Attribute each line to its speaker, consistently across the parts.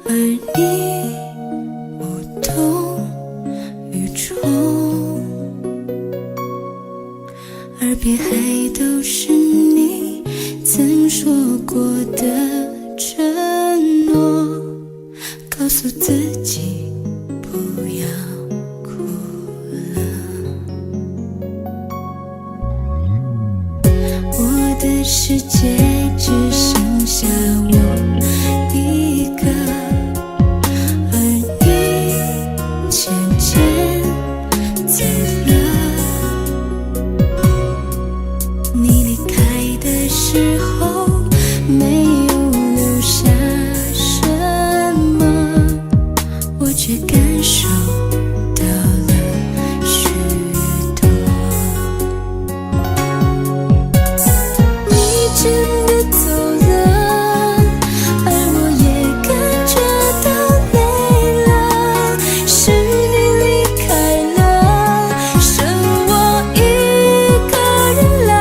Speaker 1: 而你无动于衷，耳边还都是你曾说过的承诺，告诉自己不要哭了。我的世界只剩下我一个，而你渐渐走了。你离开的时候没有留下什么，我却感受到了许多。你真的走了，而我也感觉到累了，是你离开了，剩我一个人了。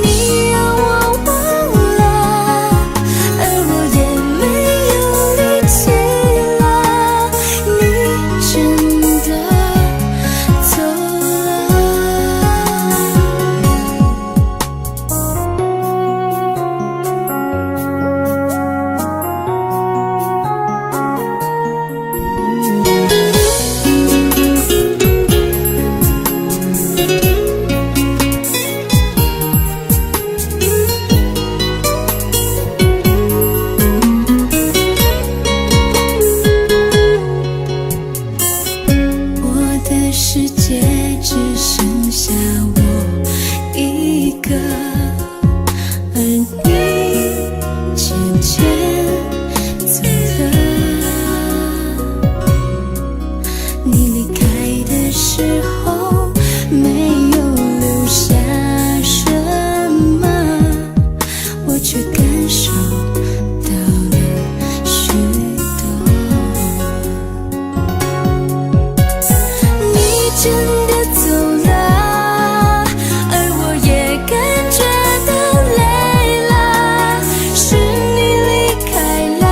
Speaker 1: 你让我忘了，而我也没有力气了，你真的走了。我的世界只剩下我一个，而你渐渐走了。你离开的时候没有留下什么，我却感受到了许多。你真的走了，而我也感觉到累了，是你离开了，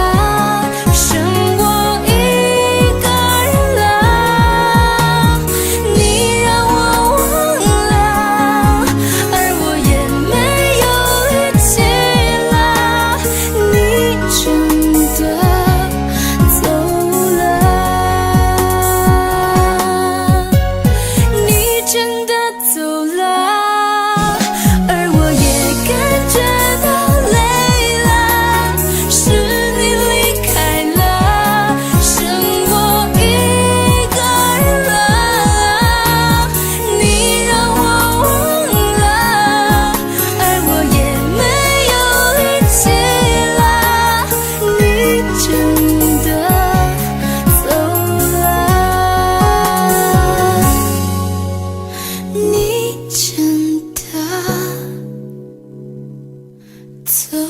Speaker 1: 剩我一个人了。你让我忘了，而我也没有力气了，你真的走了。你真的走了，而我也感觉到累了，是你离开了，剩我一个人了。你让我忘了，而我也没有力气了，你真的走了。你真的走了。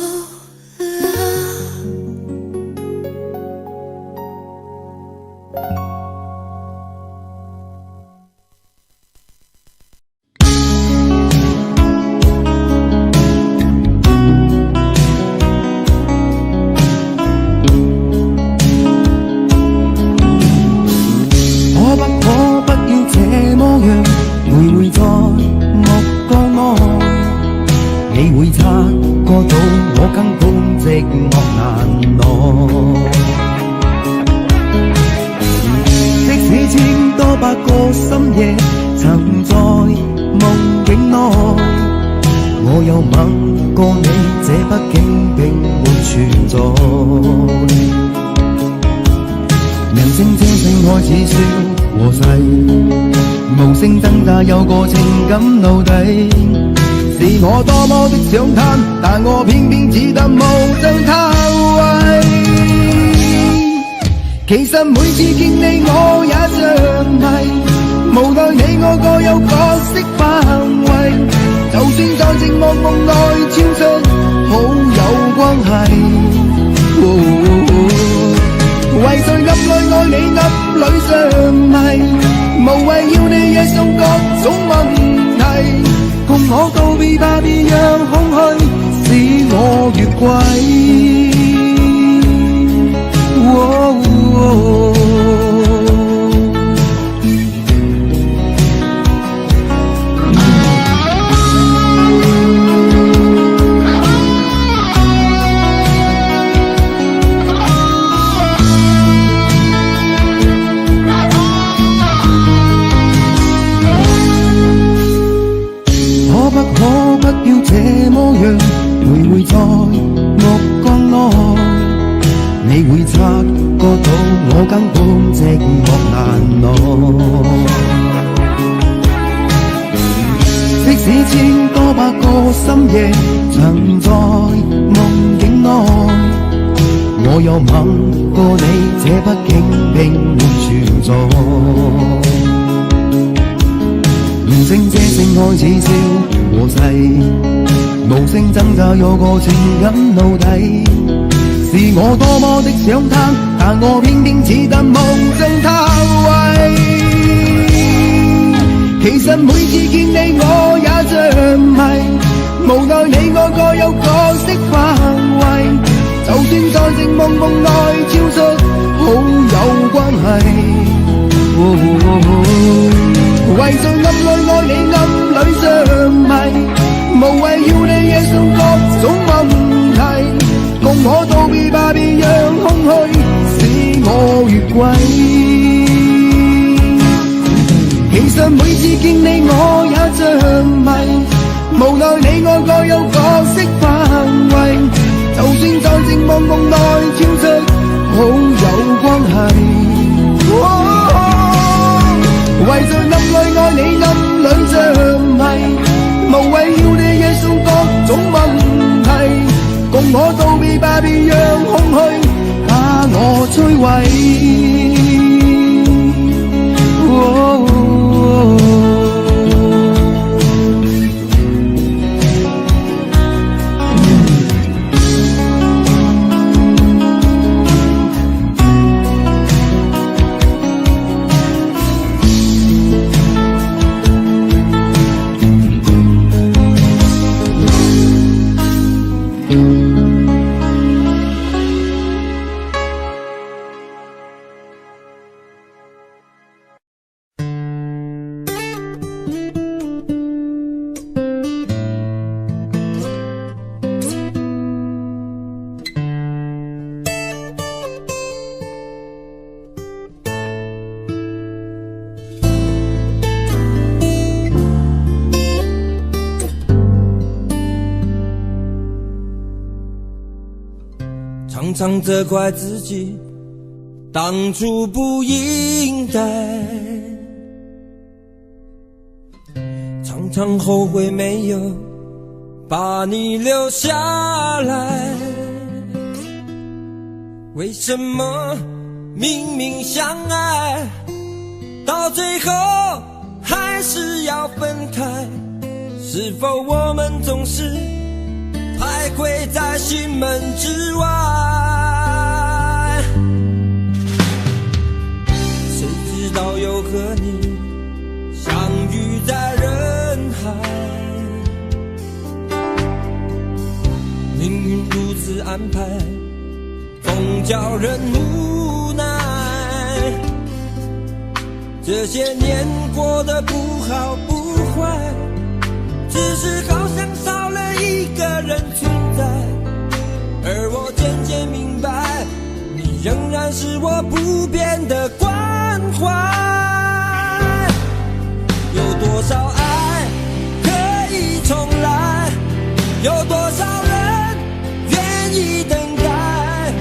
Speaker 2: 可不可不要這麼樣，每每在目光內，你會察覺到我根本寂寞難耐。即使千多百個深夜曾在夢境內，我有吻過你，這畢竟並沒存在。人聲這聲開始說和諧，無聲掙扎有個情感奴隸，是我多麼的想貪，但我偏偏只得無地他位。其實每次見你我也像迷，無奈你我各有角色範圍，就算在寂寞夢內穿梭，好有關係。為誰暗裏愛你暗裏相迷，無謂要你惹上各種問題，共我告別吧，別讓空虛使我越軌。你會察覺到我根本寂寞難耐。即使千多百個深夜曾在夢境內，我又吻過你，這畢竟並沒存在。無聲這聲開始笑和逝，無聲掙扎有個情感奴隸。是我多麼的想他，但我偏偏只得夢中他為。其實每次見你我也着迷，無奈你我各有角色範圍，就算在情夢夢內超出好友關係。為在暗裏愛你暗裏着迷，無謂要你惹上各種問題，共我道別吧，別讓空虛使我越軌。其實每次見你我也着迷，無奈你我各有角色範圍，就算在情夢夢內超出好友關係。為在暗裏愛你暗裏着迷，無謂要你惹上各種問題，共我道別吧，別讓空虛把我摧毀。
Speaker 3: 常常责怪自己当初不应该，常常后悔没有把你留下来。为什么明明相爱，到最后还是要分开？是否我们总是徘徊在心门之外？谁知道又和你相遇在人海，命运如此安排，总叫人无奈。这些年过得不好不坏，只是好像少了一个人存在，而我渐渐明白，你仍然是我不变的关怀。有多少爱可以重来，有多少人愿意等待，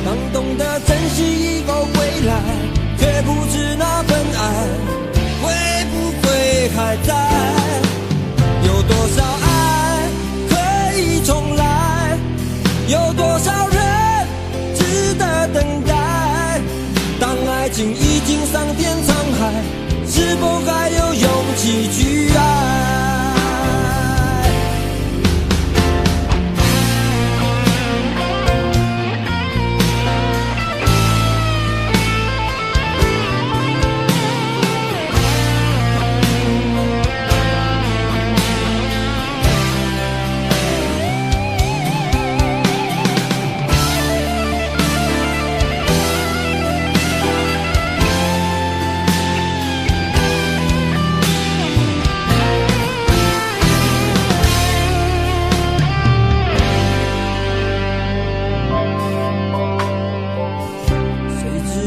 Speaker 3: 当懂得珍惜以后归来，却不知那份爱会不会还在。有多少爱可以重来，有多少人值得等待，当爱情已经桑田沧海，是否还有勇气去爱？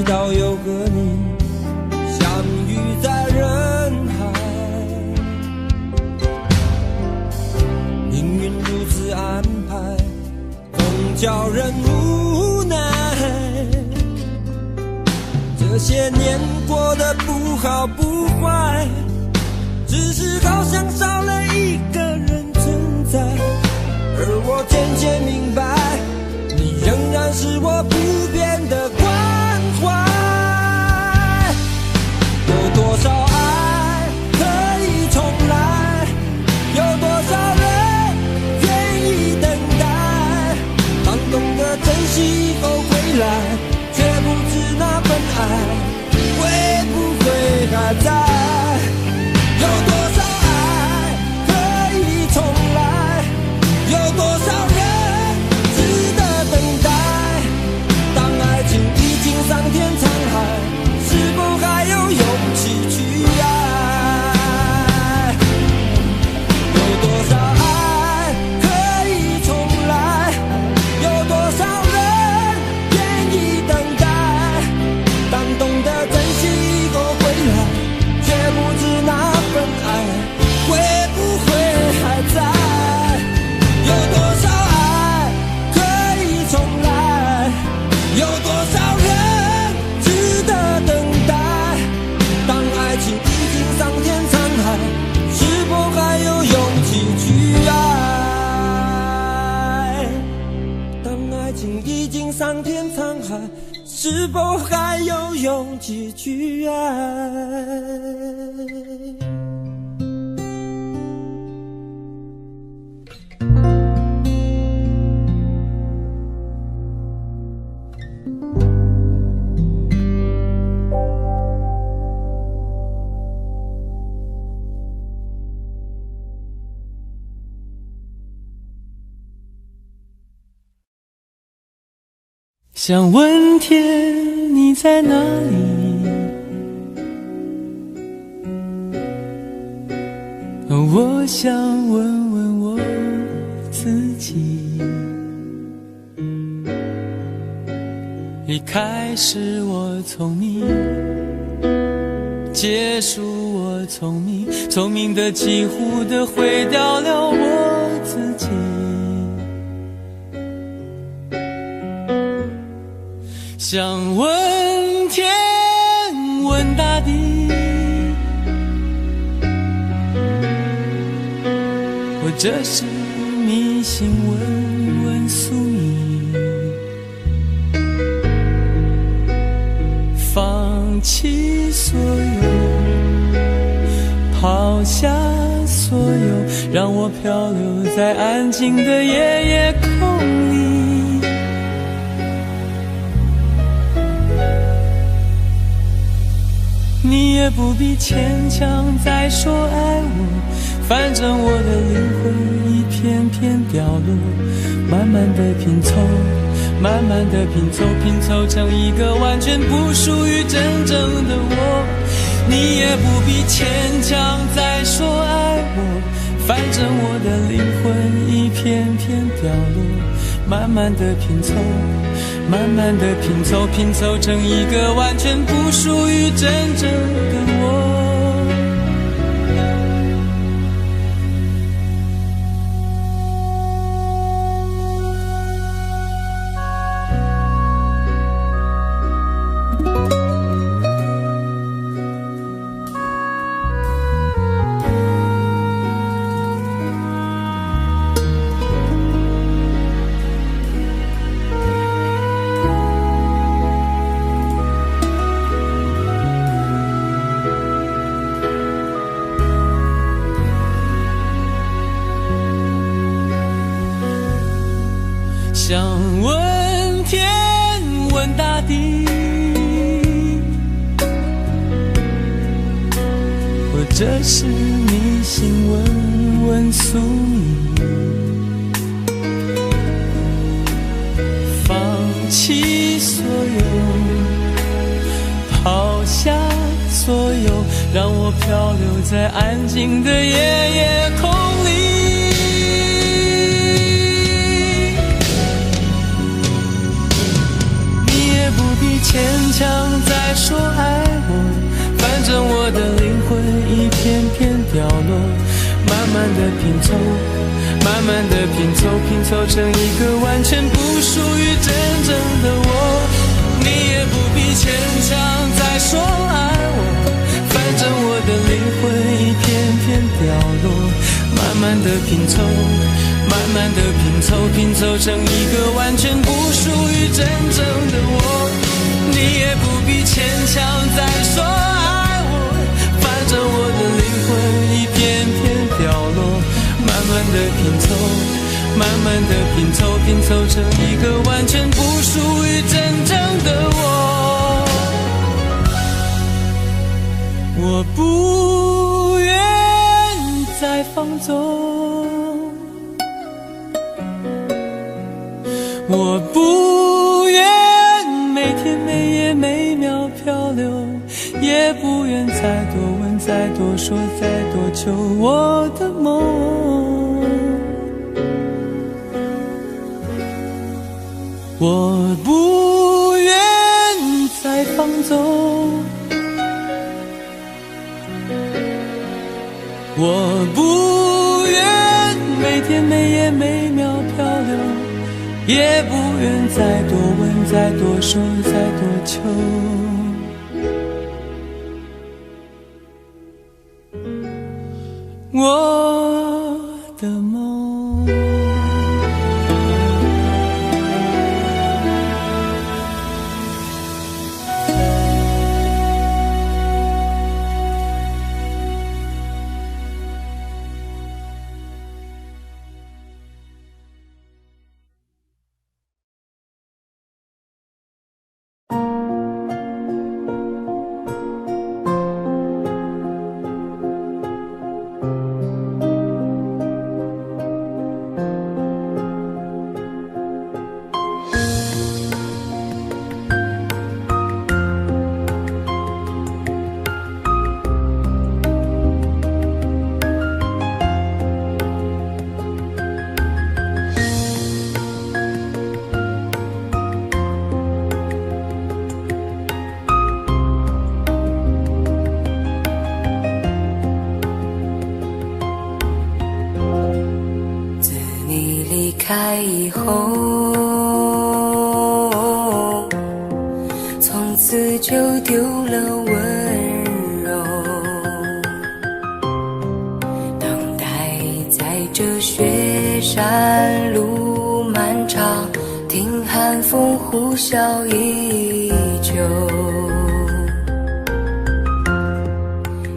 Speaker 3: 到又和你相遇在人海，命运如此安排，总叫人无奈。这些年过得不好不坏，只是好像少了一个人存在。而我渐渐明白，你仍然是我不变的关怀。有多少爱可以重来，有多少人愿意等待，当懂得珍惜以后回来，却不知那份爱会不会还在。有多少爱可以重来，有多少人值得等待，当爱情已经桑田沧海，是否还有勇气去爱？有多少爱可以重来，有多少人愿意等待，当懂得珍惜以后回来，却不知那份爱会不会还在。有多少爱可以重来，有多少人值得等待，当爱情已经桑田沧海，是否还有勇气去爱？当爱情已经桑田沧海，是否还有勇气去爱？
Speaker 4: 想问天你在哪里，我想问问我自己。离开是我聪明，结束我聪明，聪明的几乎的毁掉了我自己。想问天问大地，或者是迷信问问宿命，放弃所有，抛下所有，让我漂流在安静的夜夜空里。你也不必牵强再说爱我，反正我的灵魂一片片掉落，慢慢的拼凑，慢慢的拼凑，拼凑成一个完全不属于真正的我。你也不必牵强再说爱我，反正我的灵魂一片片掉落，慢慢的拼凑，慢慢的拼凑，拼凑成一个完全不属于真正的我。想问天问大地，或者是迷信问问宿命，放弃所有，抛下所有，让我漂流在安静的夜夜空里。不必牵强再说爱我，反正我的灵魂一片片掉落，慢慢的拼凑，慢慢的拼凑，拼凑成一个完全不属于真正的我。你也不必牵强再的拼凑，慢慢的拼凑，拼凑成一个完全不属于真正的我。你也不必牵强再说爱我，反正我的灵魂一片片掉落，慢慢的拼凑，慢慢的拼凑，拼凑成一个完全不属于真正的我。我不愿再放纵，我不愿每天每夜每秒漂流，也不愿再多问再多说再多求我的梦。我不愿再放纵，我不愿每天每夜每秒漂流，也不愿再多问再多说再多求我的梦。
Speaker 1: 开以后，从此就丢了温柔，等待在这雪山路漫长，听寒风呼啸依旧，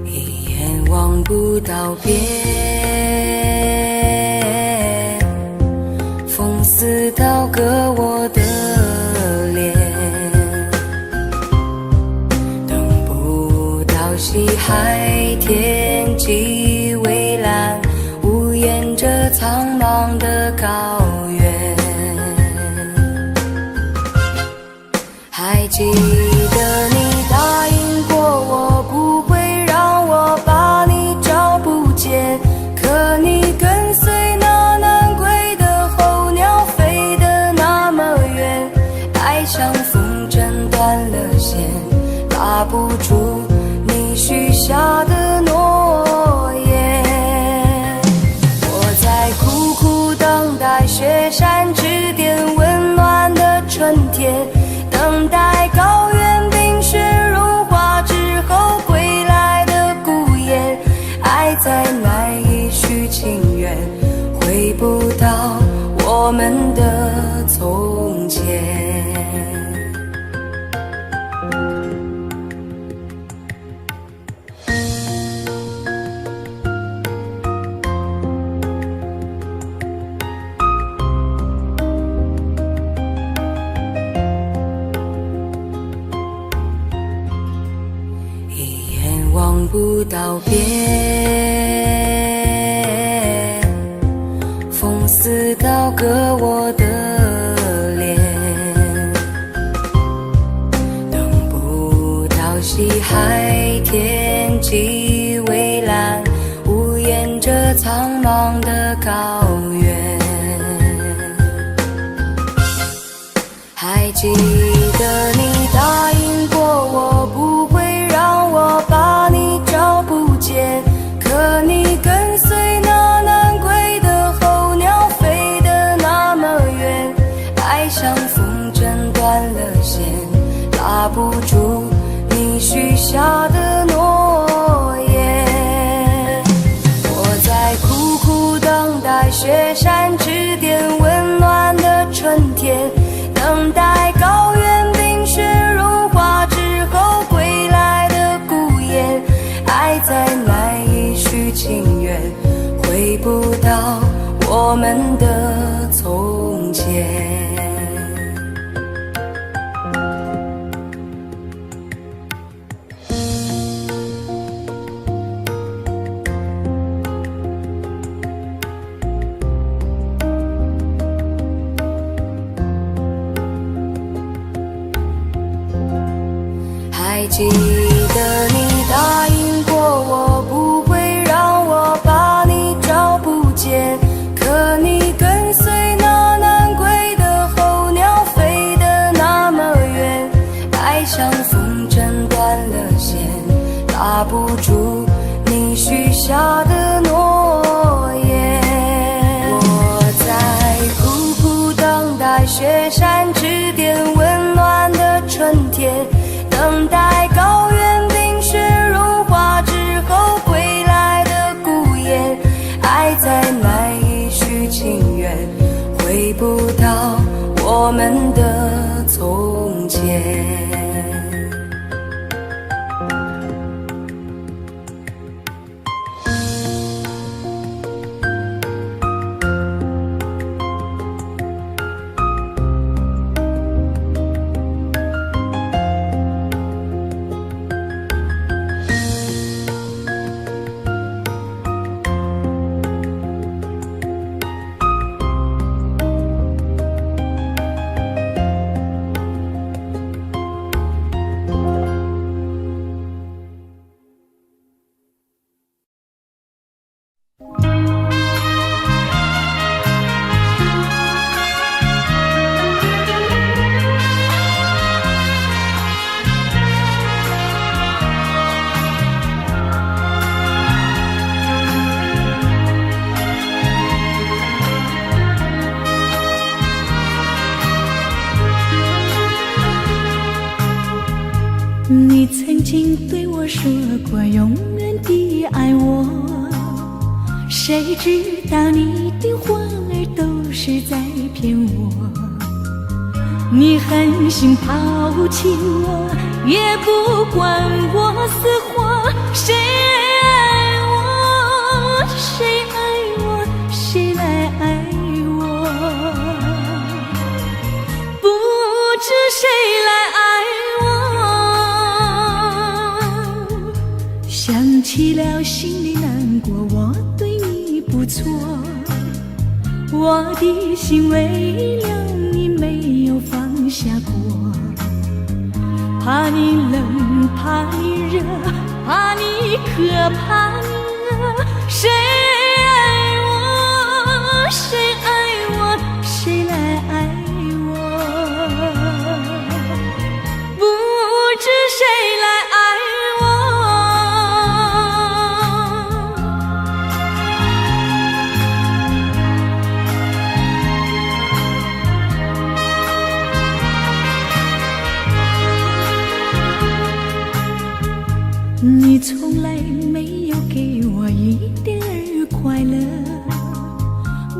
Speaker 1: 一眼望不到边，似刀割我的脸，等不到西海天际蔚蓝，无言着苍茫的高原。还记得你答应过我，不会让我把你找不见，可你跟随那南归的候鸟飞得那么远，爱像风筝断了线，拉不住你许下的诺言。我在苦苦等待雪山之巅温暖的春天，等待高原冰雪融化之后归来的孤雁，爱再难以续情缘，回不到我们的从前。望不到边，风似刀割我的脸，等不到西海天际蔚蓝，无言着苍茫的高原。还记得你答应过我，不会让我把你找不见，可你跟随那南归的候鸟飞得那么远，爱像风筝断了线，拉不住你许下的诺言。我在苦苦等们的从前。还记得你答应过我，不会让我把你找不见，可你跟随那南归的候鸟飞得那么远，爱像风筝断了线，拉不住你许下的诺言。我在苦苦等待雪山之巅温暖的春天，等待高原冰雪融化之后归来的孤雁，爱再难以续情缘，回不到我们的从前。
Speaker 5: 你曾经对我说过永远的爱我，谁知道你的话儿都是在骗我。你狠心抛弃我，也不管我死活。谁爱我，谁爱我，谁来爱我？不知谁来爱我，想起了心里难过，我对你不错，我的心为了你没有放下过，怕你冷，怕你热，怕你渴，怕你饿。谁爱我，谁爱我，谁来爱我？不知谁来爱你从来没有给我一点儿快乐，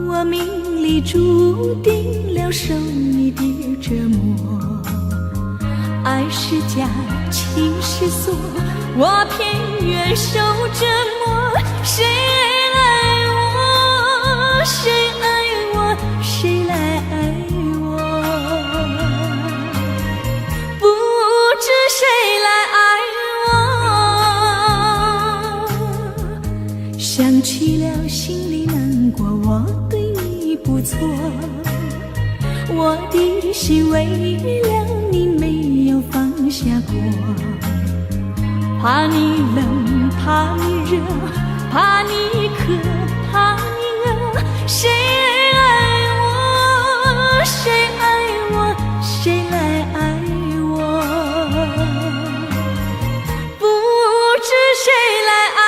Speaker 5: 我命里注定了受你的折磨。爱是假，情是锁，我偏愿受折磨。谁爱我，谁爱我，谁来爱我？不知谁来爱我，想起了心里难过，我对你不错，我的心为了你没有放下过，怕你冷，怕你热，怕你渴，怕你饿。谁爱我，谁爱我，谁来爱我？不知谁来爱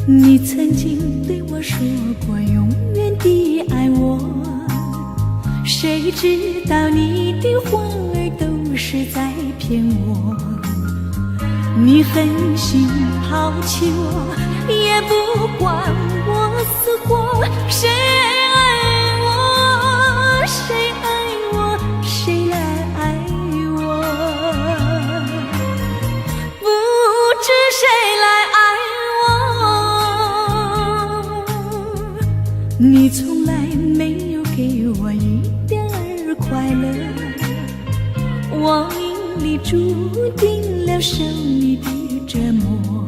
Speaker 5: 你曾经对我说过永远的爱我，谁知道你的话儿都是在骗我。你狠心抛弃我，也不管我死活。谁爱我命里注定了受你的折磨，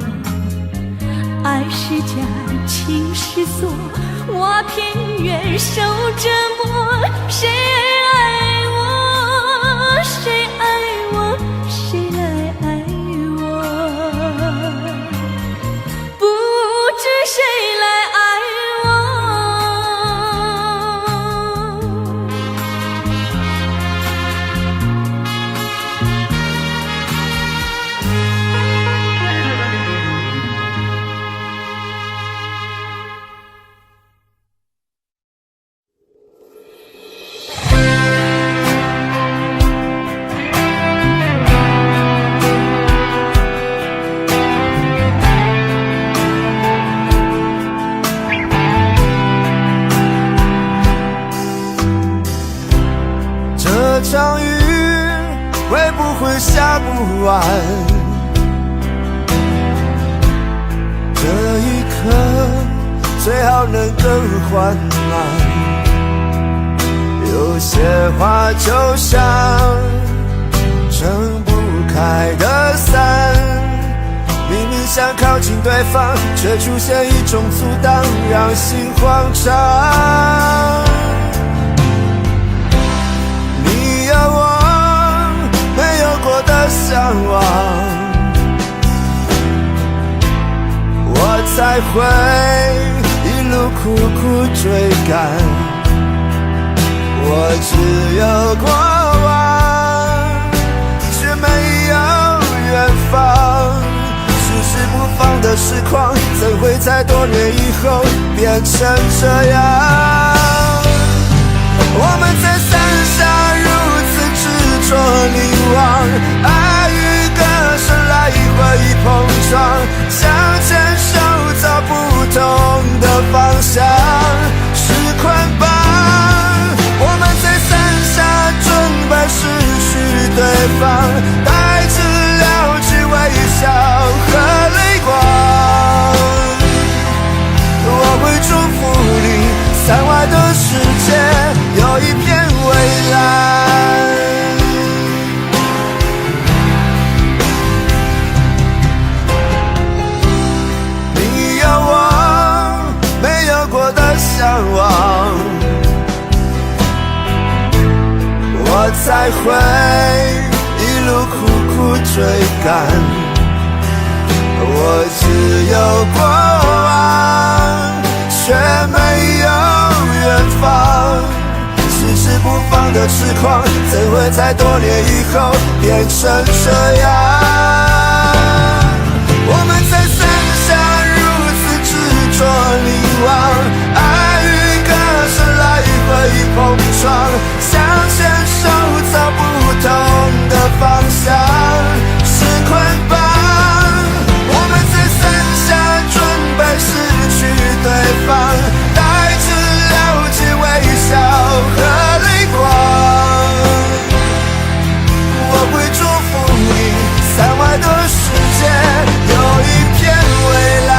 Speaker 5: 爱是假，情是锁，我偏愿受折磨。谁爱我，谁爱我，谁来爱我？不知谁来爱我。
Speaker 6: 这场雨会不会下不完？这一刻最好能更缓慢。有些话就像撑不开的伞，明明想靠近对方，却出现一种阻挡，让心慌张。你有我没有过的向往，我才会一路苦苦追赶。我只有过往，却没有远方。迟迟不放的时光，怎会在多年以后变成这样？我们在伞下如此执着凝望，爱与歌声来回碰撞，想牵手走不同的方向，是捆绑。我们在伞下准备失去对方，带着了解微笑和泪光。我会祝福你，伞外的世界有一片蔚蓝。你有我没有过的向往，我才会一路苦苦追赶。我只有过往，却没有远方。迟迟不放的痴狂，怎会在多年以后变成这样？我们在伞下如此执着凝望，爱与歌声来回碰撞，想牵手走不同的方向，是捆绑。我们在伞下准备失去对方，带着了解微笑和泪光。我会祝福你，伞外的世界有一片蔚蓝。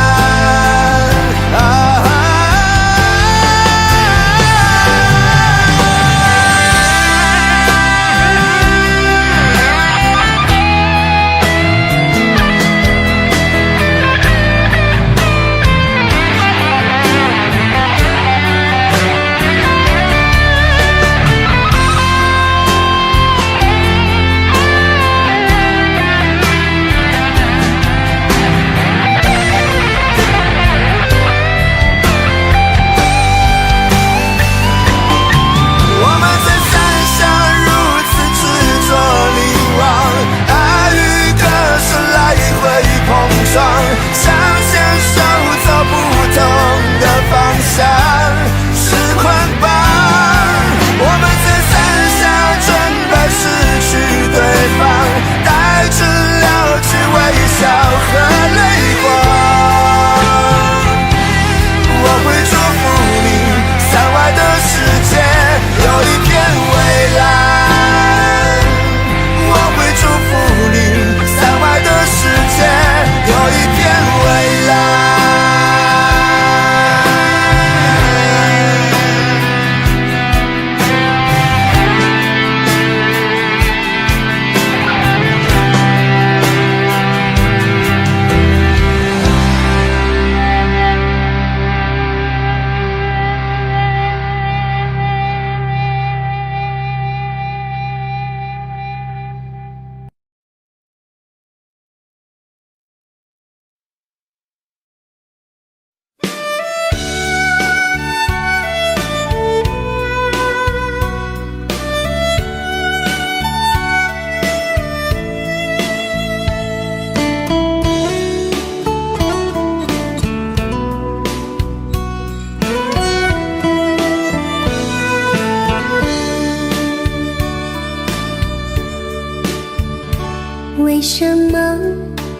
Speaker 1: 为什么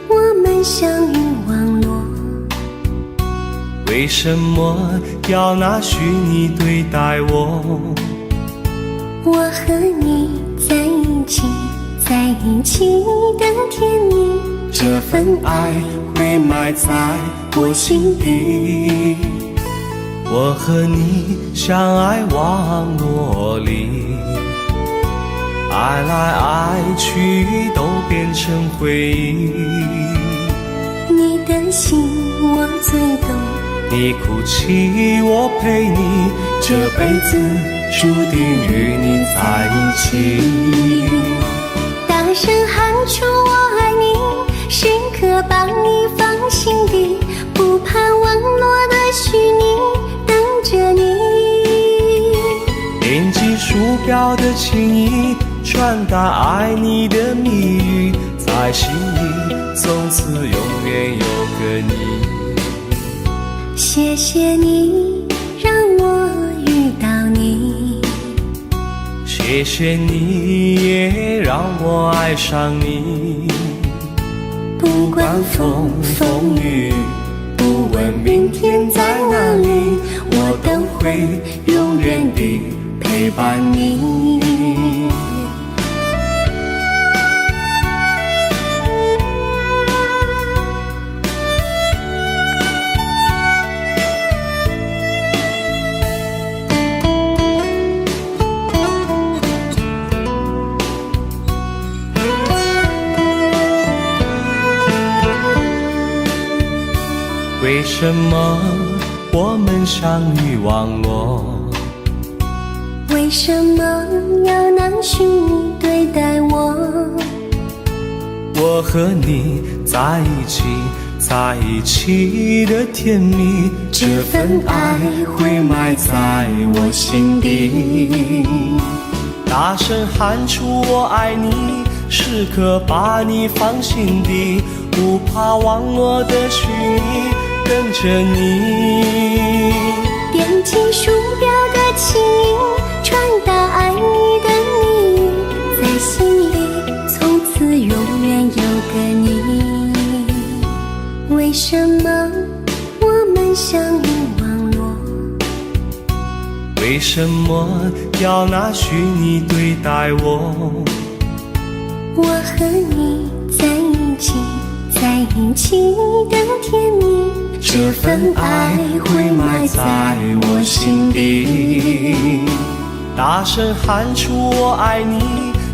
Speaker 1: 我们相遇网络？
Speaker 4: 为什么要拿虚拟对待我？
Speaker 1: 我和你在一起，在一起的甜蜜，
Speaker 4: 这份爱会埋在我心底。我和你相爱网络里，爱来爱去都变成回忆。
Speaker 1: 你的心我最懂，
Speaker 4: 你哭泣我陪你，这辈子注定与你在一起。
Speaker 1: 大声喊出我爱你，时刻把你放心底，不怕网络的虚拟，等着你。
Speaker 4: 点击鼠标的情意，传达爱你的密语，在心里从此永远有个你。
Speaker 1: 谢谢你让我遇到你，
Speaker 4: 谢谢你也让我爱上你。
Speaker 1: 不管风风雨，不问明天在哪里，我都会永远地陪伴你。
Speaker 4: 为什么我们相遇网络？
Speaker 1: 为什么要拿虚拟对待我？
Speaker 4: 我和你在一起，在一起的甜蜜，这份爱会埋在我心底。大声喊出我爱你，时刻把你放心底，不怕网络的虚拟，跟着你。
Speaker 1: 点击鼠标的情音，传达爱你的密语，在心里从此永远有个你。为什么我们相遇网络？
Speaker 4: 为什么要拿虚拟对待我？
Speaker 1: 我和你在一起，在一起的甜蜜，
Speaker 4: 这份爱会埋在我心底。大声喊出我爱你，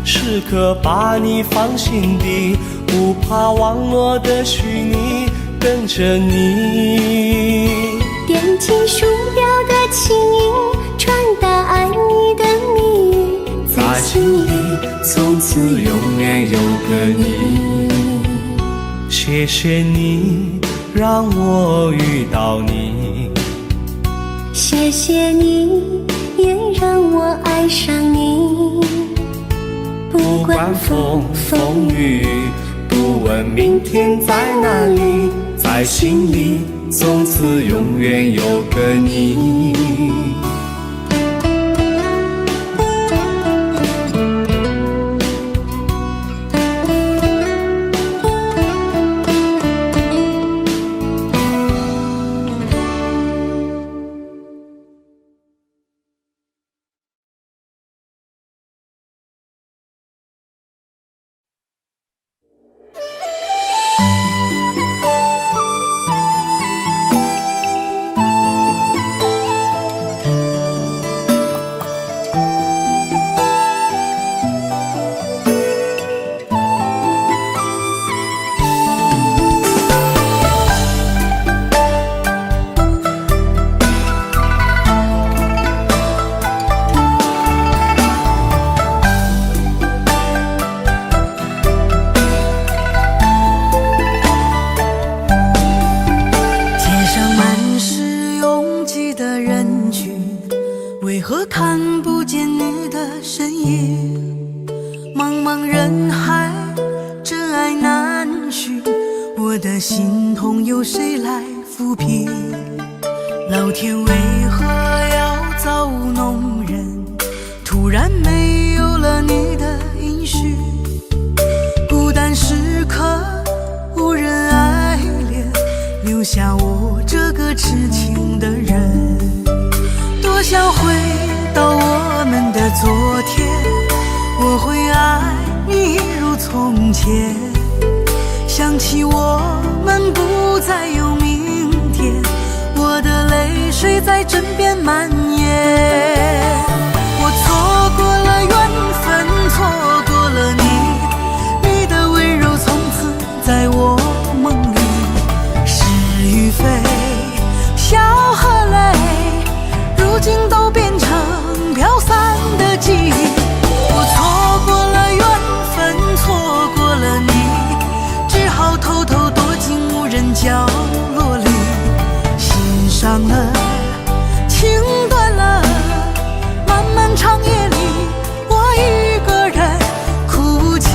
Speaker 4: 时刻把你放心底，不怕网络的虚拟，跟着你。
Speaker 1: 点击鼠标的情音，传达爱你的密语，
Speaker 4: 在心里从此永远有个你。谢谢你让我遇到你，
Speaker 1: 谢谢你也让我爱上你。
Speaker 4: 不管风风雨，不问明天在哪里，在心里从此永远有个你。
Speaker 7: 为何看不见你的身影？茫茫人海，真爱难寻，我的心痛有谁来抚平？老天为何要造物弄人？突然没有了你的音讯，孤单是下我这个痴情的人。多想回到我们的昨天，我会爱你一如从前。想起我们不再有明天，我的泪水在枕边蔓延。我错过了缘分，错过了你，你的温柔从此在我梦里。是与非，笑和泪，如今都变成飘散的记忆。我错过了缘分，错过了你，只好偷偷躲进无人角落里。心伤了，情断了，漫漫长夜里，我一个人哭泣。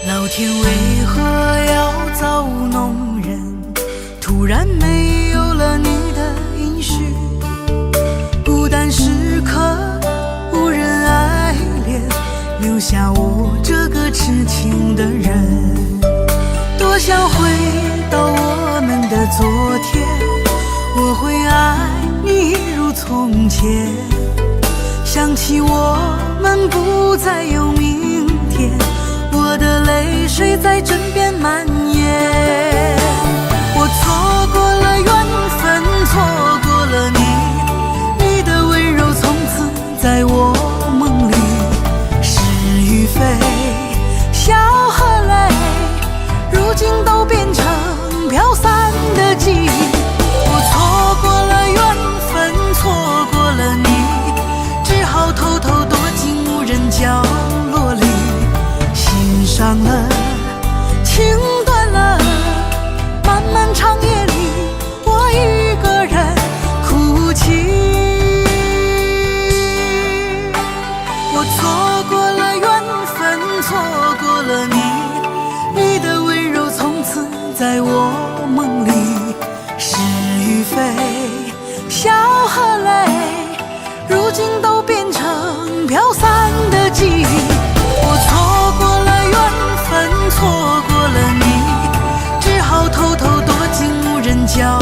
Speaker 7: 老天为何要造物弄人？突然没有了你的音讯，孤单时刻无人爱怜，留下我这个痴情的人。多想回到我们的昨天，我会爱你一如从前。想起我们不再有明天，我的泪水在枕边蔓延。我错过了缘分，错过了你，你的温柔从此在我梦里。是与非，笑和泪，如今都变成飘散的记忆。我错过了缘分，错过了你，只好偷偷躲进无人角落里。心伤了，情断了，漫漫长夜里，我一个人哭泣。我错过了缘分，错过了你，你的温柔从此在我梦里。是与非，笑和泪，如今都变成飘散的记忆。我错过了缘分，错过了你，只好偷偷躲进无人角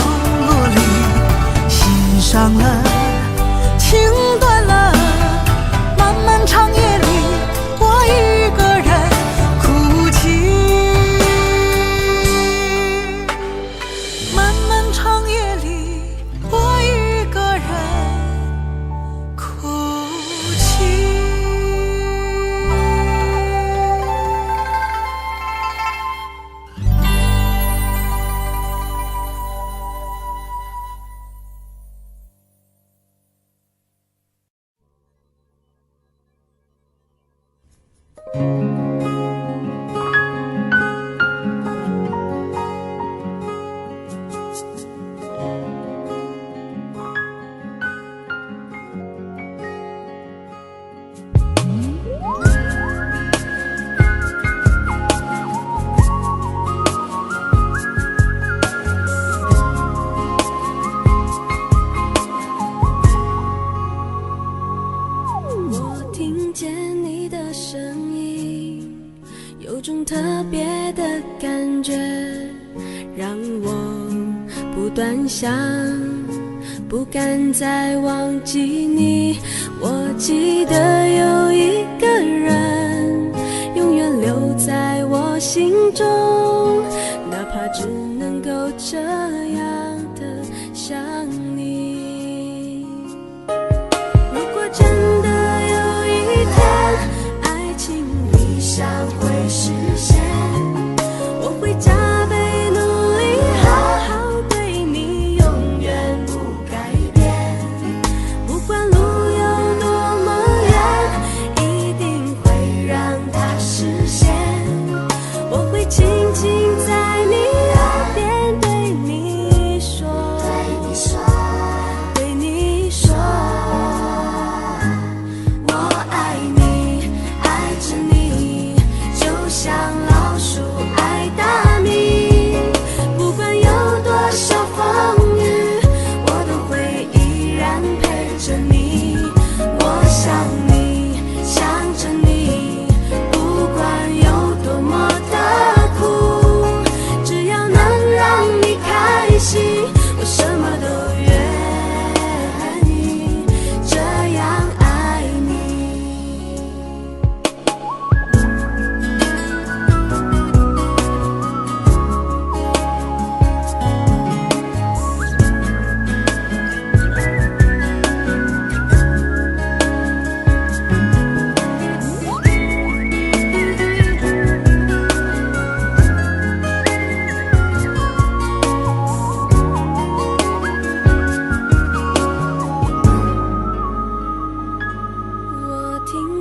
Speaker 7: 落里。心伤了，情断了，漫漫长夜里，我一个人哭泣。漫漫长夜里，我一个人哭泣。
Speaker 1: 我听见你的声音，有种特别的感觉，让我不断想，不敢再忘记你。我记得有一个人，永远留在我心中，哪怕只能够这样的想你。如果真的有一天，爱情理想会实现，我会加倍努力，好好对你，永远不改变。不管路有多么远，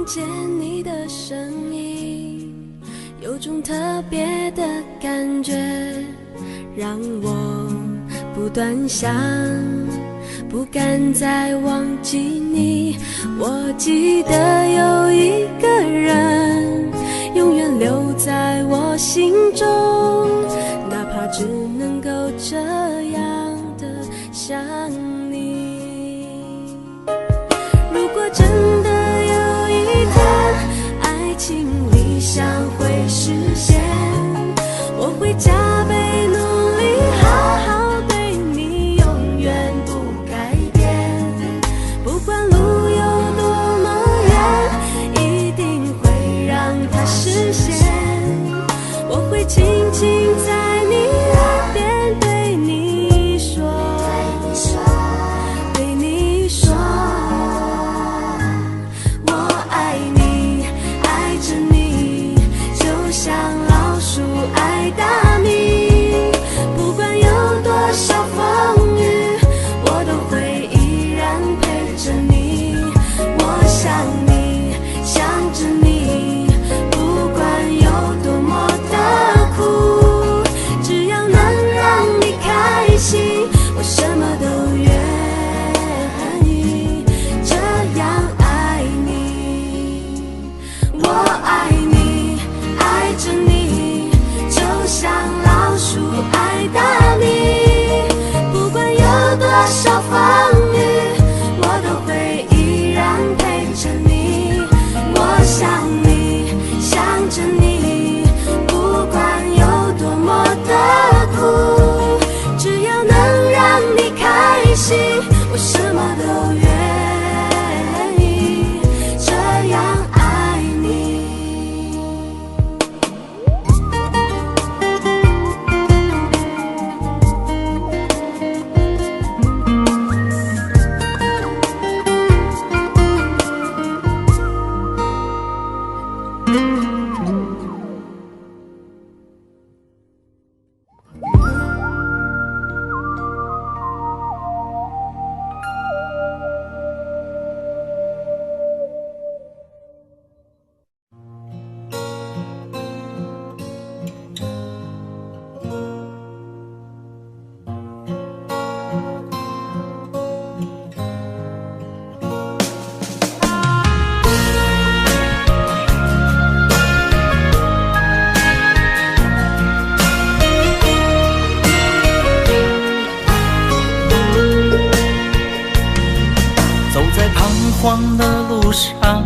Speaker 1: 见你的身影，有种特别的感觉，让我不断想，不敢再忘记你。我记得有一个人永远留在我心中，哪怕只能够这样的想你。如果真的有一天爱情理想会实现，我会加倍努力好好对你，永远不改变。不管路有多么远，一定会让它实现。我会轻轻在你耳边对你说，对你说，我爱你，爱着你，就像老鼠爱大米。不管有多少风雨，我都会依然陪着你。我想你，想着你，不管有多么的苦，只要能让你开心，我什么都愿意这样爱你。我爱你，爱着你，就像老鼠爱大米。不管有多少风雨，我都会依然陪着你。我想你，想着你，不管有多么的苦，只要能让你开心，我什么都愿意这样爱你。
Speaker 8: 走在彷徨的路上，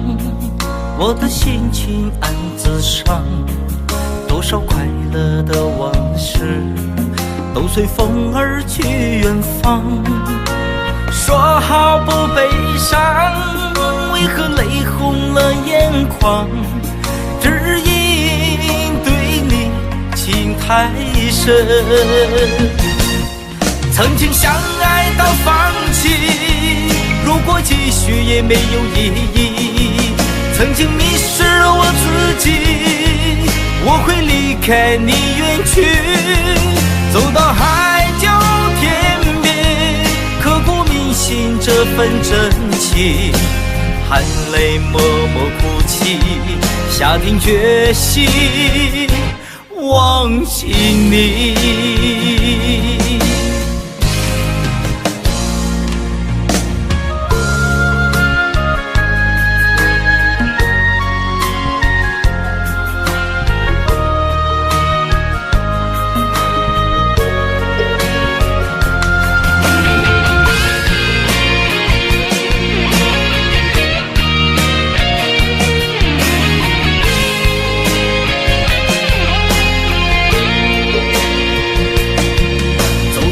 Speaker 8: 我的心情暗自伤，多少快乐的往事都随风而去远方。说好不悲伤，为何泪红了眼眶？只因对你情太深，曾经相爱到放弃，如果继续也没有意义。曾经迷失了我自己，我会离开你远去，走到海角天边，刻骨铭心这份真情，含泪默默哭泣，下定决心忘记你。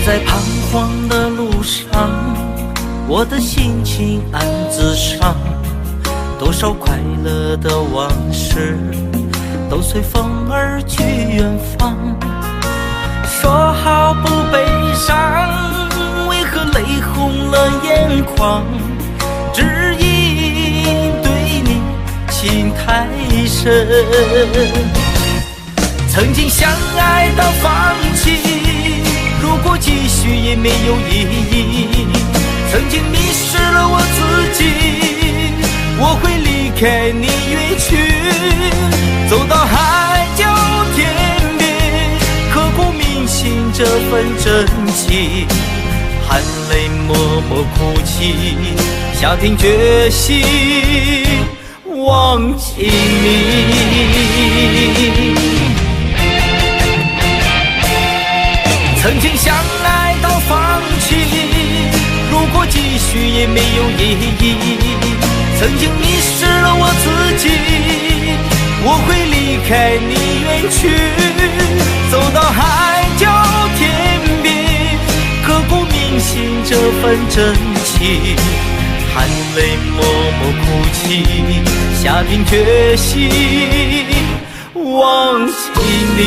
Speaker 8: 在彷徨的路上，我的心情暗自伤，多少快乐的往事都随风而去远方。说好不悲伤，为何泪红了眼眶？只因对你情太深，曾经相爱到放弃，如果继续也没有意义。曾经迷失了我自己，我会离开你远去，走到海角天边，刻骨铭心这份真情，含泪默默哭泣，下定决心忘记你。曾经相爱到放弃，如果继续也没有意义。曾经迷失了我自己，我会离开你远去，走到海角天边，刻骨铭心这份真情，含泪默默哭泣，下定决心忘记你。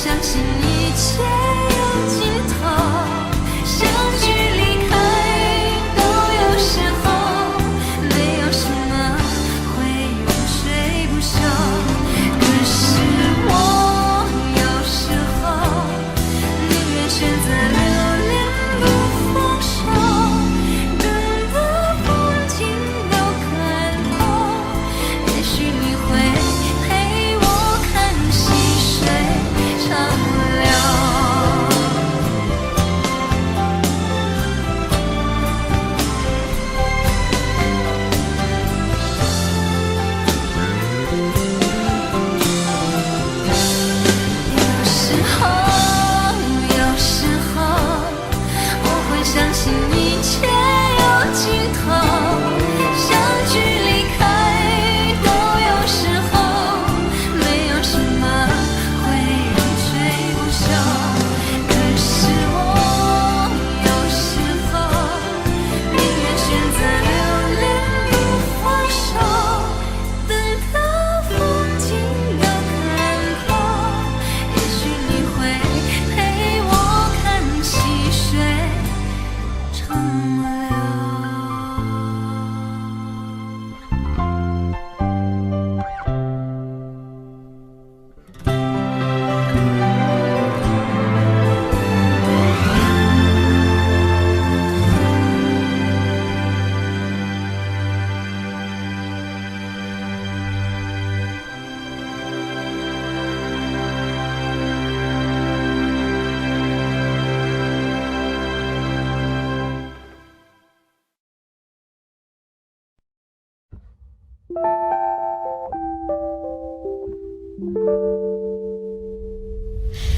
Speaker 1: 相信一切有尽头，相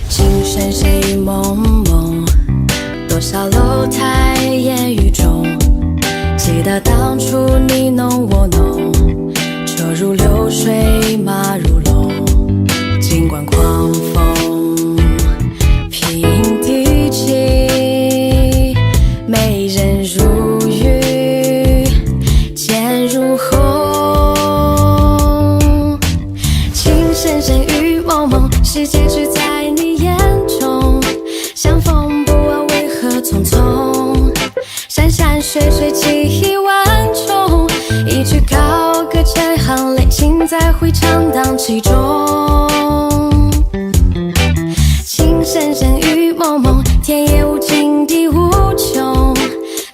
Speaker 1: 情深深雨蒙蒙，多少楼台烟雨中，记得当初你侬我侬，车如流水马如龙，尽管狂风平地起，美人如玉剑如虹，情深深雨蒙蒙，世界只在你眼中，相逢不问为何匆匆，山山水水记忆万重，一句高歌千行泪，尽在回肠荡气中。情深深雨蒙蒙，天也无尽地无穷，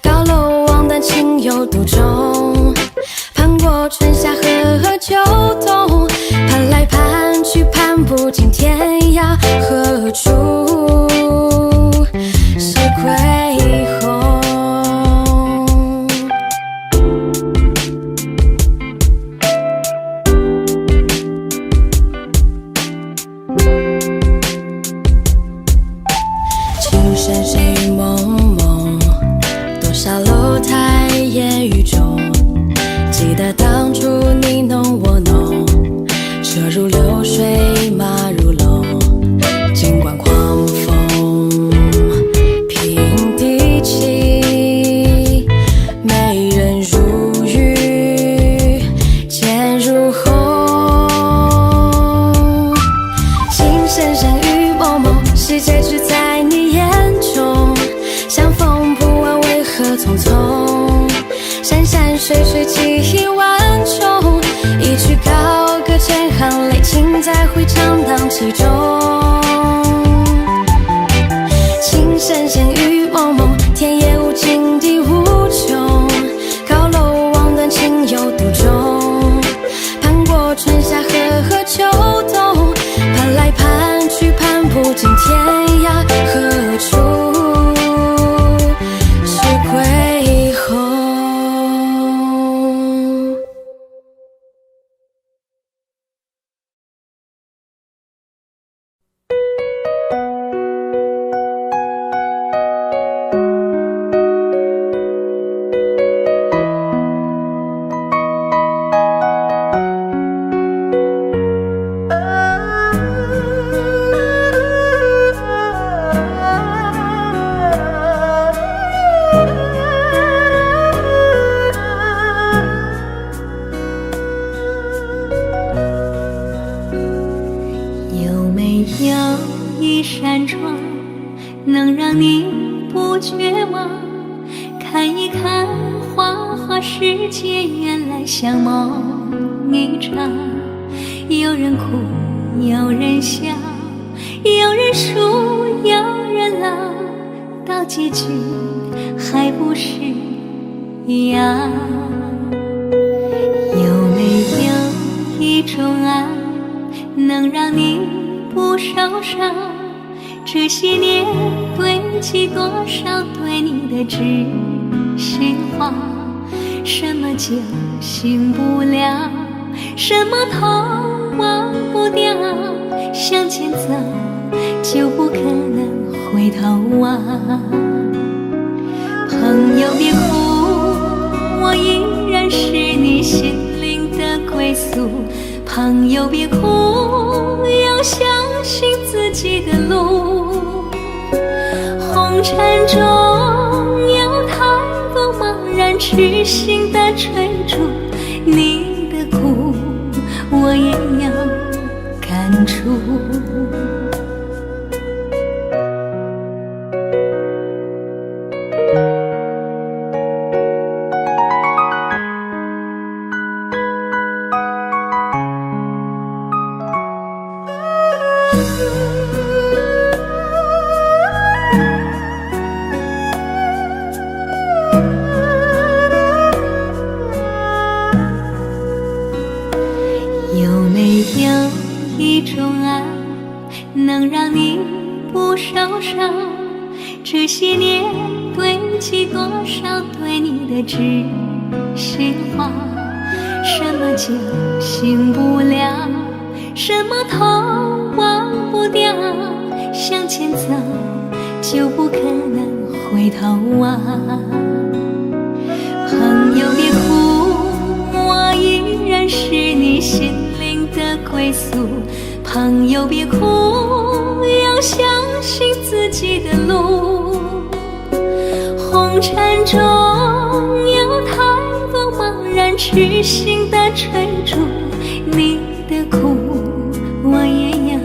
Speaker 1: 高楼望断情有独钟，盼过春夏和秋冬，盼来盼去盼不尽天涯何处是归鸿。情深深雨蒙蒙，多少楼台烟雨中，记得当初你侬我侬，车如流水马如龙，尽管狂风平地起，美人如玉剑如虹，情深深雨蒙蒙，世界只在你眼中，相逢不问为何匆匆，山山水水记忆万重，一句高歌千行泪，尽在回肠荡气中。情深深雨蒙蒙，天也无尽地无穷，高楼望断情有独钟，盼过春夏和秋冬，盼来盼去盼不尽天涯何处是归鸿。
Speaker 5: 有没有一扇窗，能让你不绝望？看一看花花世界，原来像梦一场。有人哭，有人笑，有人输，有人老，到结局还不是一样。有没有一种爱，能让你不受伤？这些年堆积多少对你的知心话？什么就醒不了，什么痛忘不掉，向前走就不可能回头望。朋友别哭，我依然是你心灵的归宿。朋友别哭，要相信自己的路。红尘中有太多茫然痴心的追逐，你的苦我也有感触。有没有一种爱，能让你不受伤？这些年堆积多少对你的知心话？什么就醒不了，什么痛忘不掉，向前走就不可能回头望。朋友别哭，我依然是你心灵的归宿。朋友别哭，要相信自己的路。红尘中有太多茫然痴心的追逐，你的苦我也有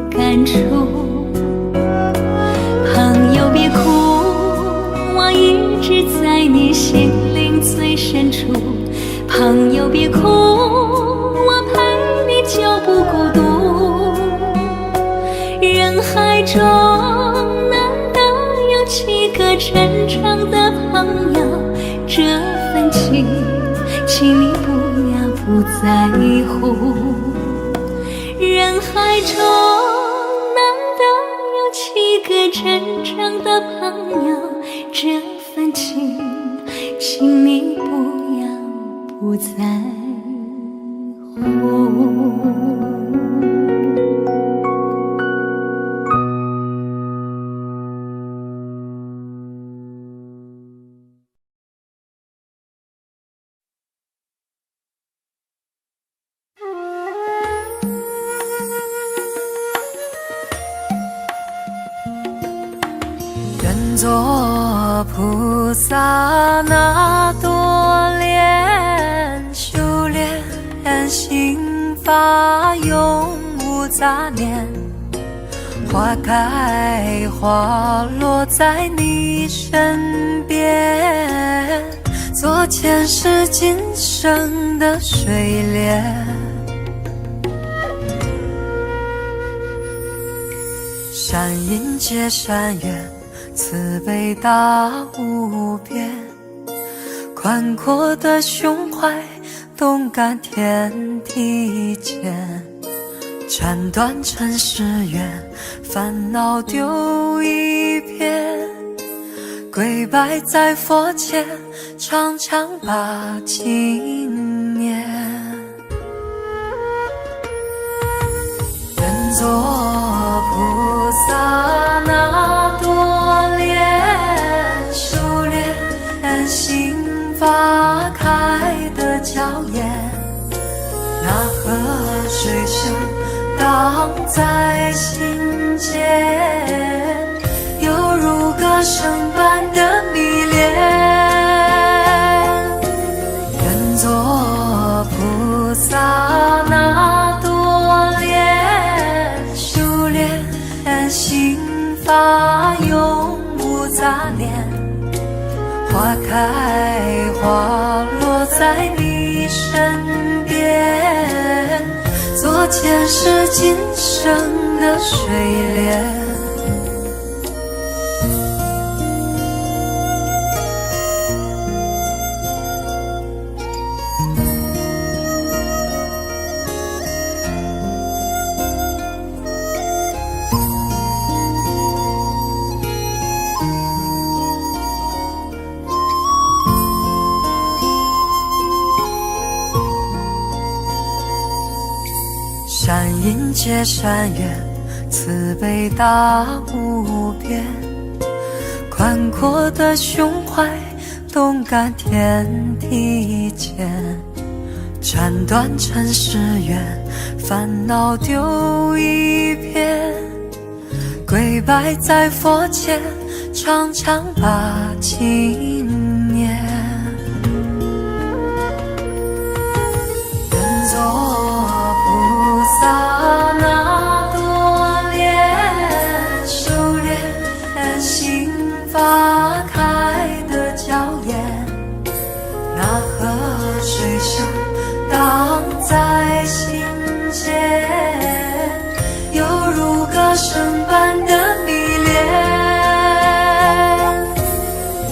Speaker 5: 感触。朋友别哭，我一直在你心灵最深处。朋友别哭，我陪你就不孤独。人海中难得有几个真正的朋友，这份情请你不要不在乎。人海中难得有几个真正的朋友，这份情请你不要不在乎。
Speaker 7: 愿做菩萨那多莲，修炼心法永无杂念。花开花落在你身边，做前世今生的水莲。善因结善缘，慈悲大无边，宽阔的胸怀，动感天地间。斩断尘世缘，烦恼丢一片，跪拜在佛前，常常把经念。愿做菩萨那多莲，修炼心法开的娇艳。那河水声荡在心间，犹如歌声般的迷恋。愿做菩萨那多莲，修炼心法永无杂念。花开花落在你身边，做前世今生的水莲。善因结善缘，慈悲大无边，宽阔的胸怀，动感天地间。斩断尘世缘，烦恼丢一片，跪拜在佛前，常常把经念。愿做菩萨那多莲，修炼心法开的娇艳。那河水声荡在心间，犹如歌声般的迷恋。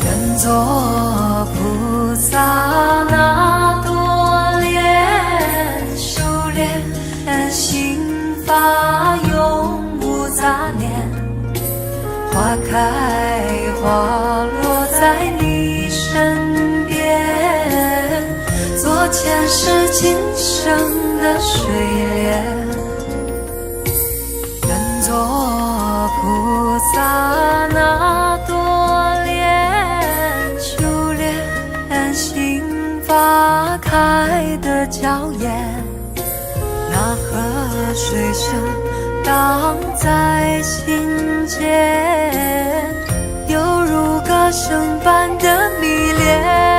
Speaker 7: 愿做菩萨那多莲，修炼心法永无杂念。花开花落在你身边，做前世今生的水莲，愿做菩萨那朵莲，修炼心花开的娇艳，那河水声荡在心间，犹如歌声般的迷恋。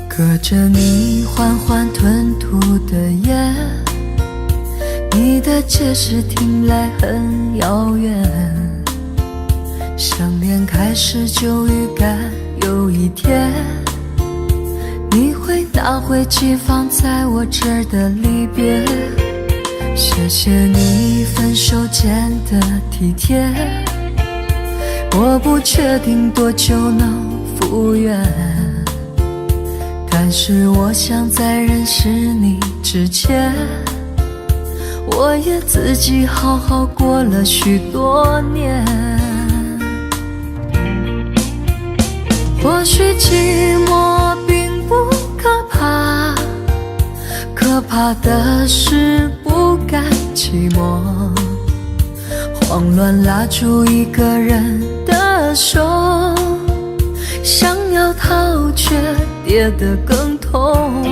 Speaker 7: 隔着你缓缓吞吐的烟，你的解释听来很遥远，想念开始就预感有一天你会拿回寄放在我这儿的离别。谢谢你分手前的体贴，我不确定多久能复原，但是我想在认识你之前，我也自己好好过了许多年。或许寂寞并不可怕，可怕的是不甘寂寞，慌乱拉住一个人的手，想要逃却跌得更痛。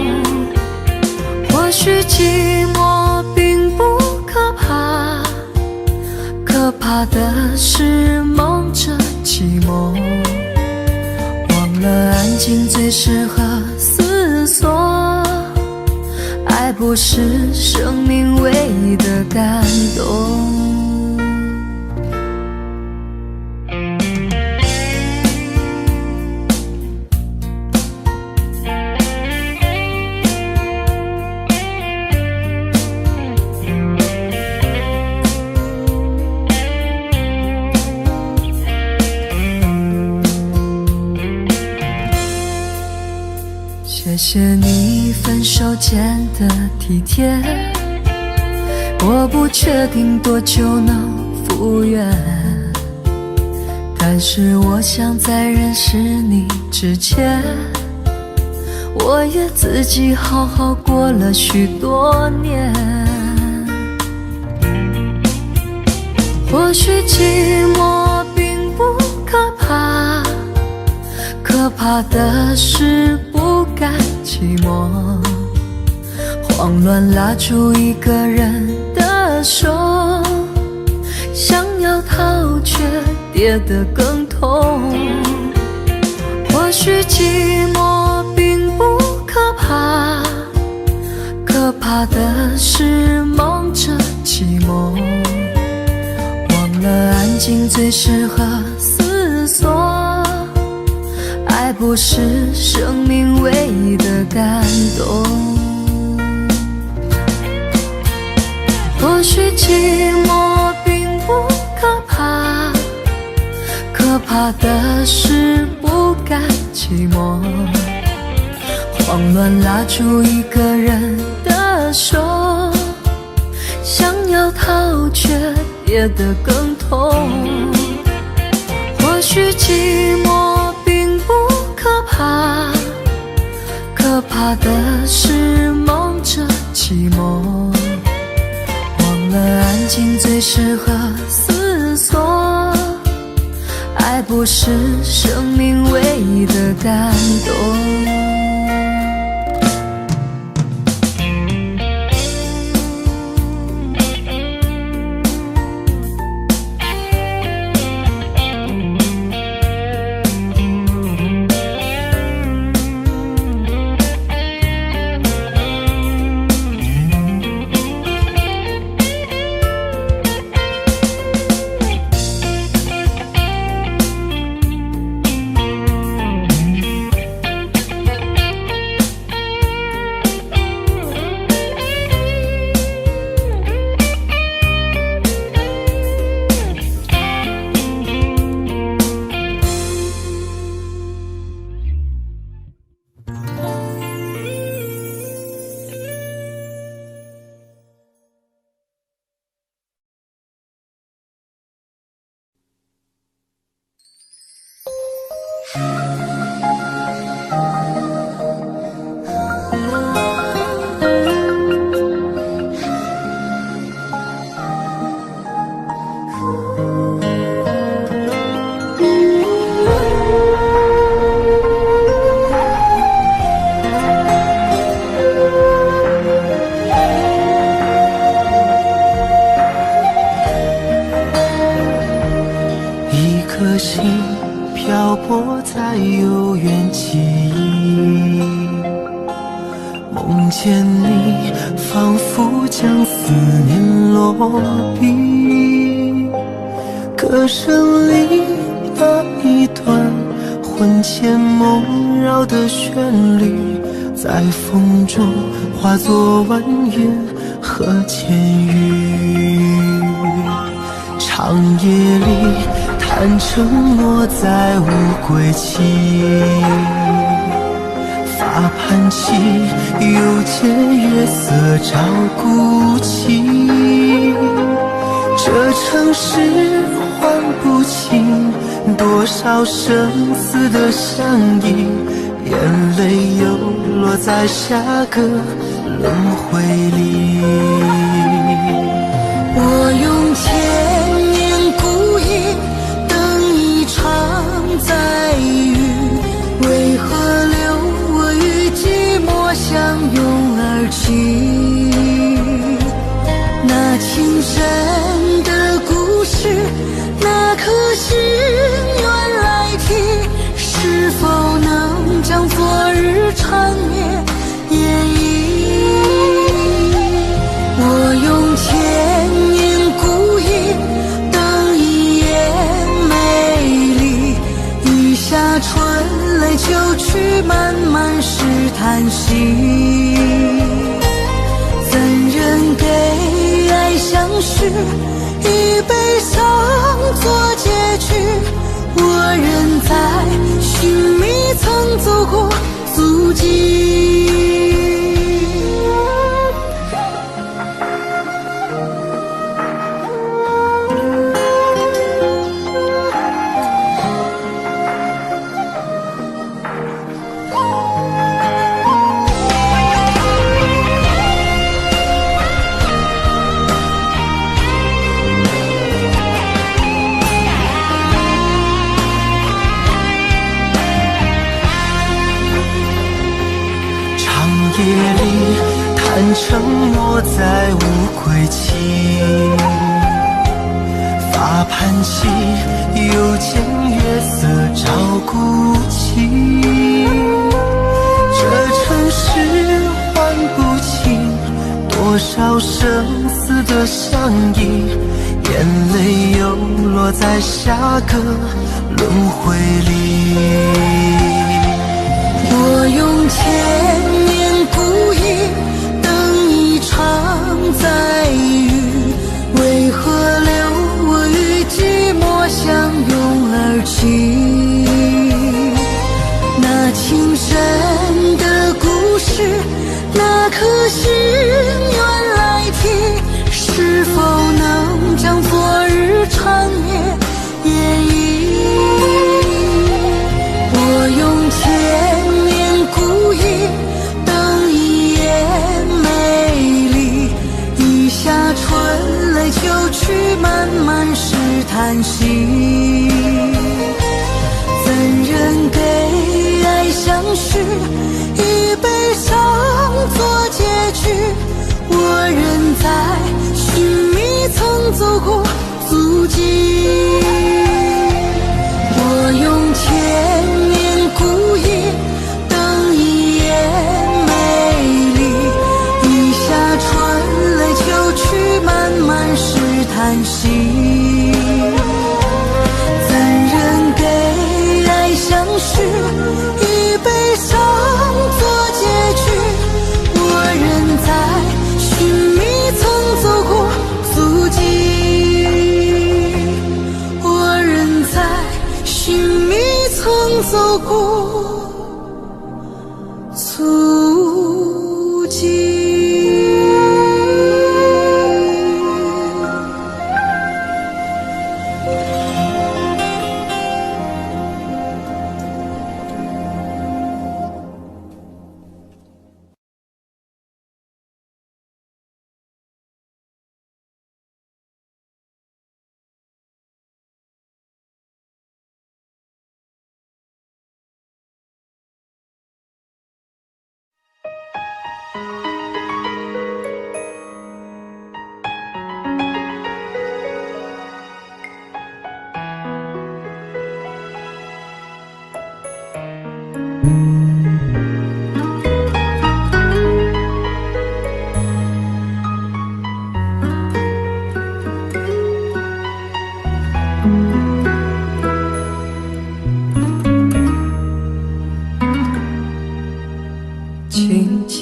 Speaker 7: 或许寂寞并不可怕，可怕的是梦着寂寞，忘了安静最适合思索，爱不是生命唯一的感动。谢谢你分手前的体贴，我不确定多久能复原，但是我想在认识你之前，我也自己好好过了许多年。或许寂寞并不可怕，可怕的是不甘寂寞，慌乱拉住一个人的手，想要逃却跌得更痛。或许寂寞并不可怕，可怕的是梦着寂寞，忘了安静最适合思索，爱不是生命唯一的感动。或许寂寞并不可怕，可怕的是不甘寂寞，慌乱拉住一个人的手，想要逃却跌得更痛。或许寂寞并不可怕，可怕的是梦着寂寞，忘了安静最适合思索，爱不是生命唯一的感动。
Speaker 8: 漂泊在有缘记忆，梦见你仿佛将思念落笔，歌声里那一段魂牵梦绕的旋律，在风中化作婉约和千语。长夜里谈承诺在无归期，发盘起又见月色照孤寂。这城市唤不清多少生死的相依，眼泪又落在下个轮回里。
Speaker 7: 我用千年孤影等一场再遇，为何留我与寂寞相拥而泣？那情深的故事，那颗心愿来替，是否能将昨日缠绵演绎？我用千年孤影等一眼美丽，雨下春泪就去，漫漫是叹息。怎人给爱相许，以悲伤做结局？我仍在寻觅曾走过足迹。
Speaker 8: 夜里谈承诺在无归期，发盘起又见月色照孤寂。这城市唤不清多少生死的相依，眼泪又落在下个轮回里。
Speaker 7: 我用千年孤影等一场再遇，为何留我与寂寞相拥而泣？那情深的故事，那颗心愿来替，是否能将昨日缠绵演绎？我用千年孤影等一眼美丽，雨下春泪就去，漫漫是叹息。怎人给爱相许，以悲伤做结局？我仍在寻觅曾走过足迹。我用千年孤影等一眼美丽，雨下春泪就去，漫漫是叹息。怎人给爱相许，以悲伤做结局？我仍在寻觅曾走过足迹，我仍在寻觅曾走过足迹。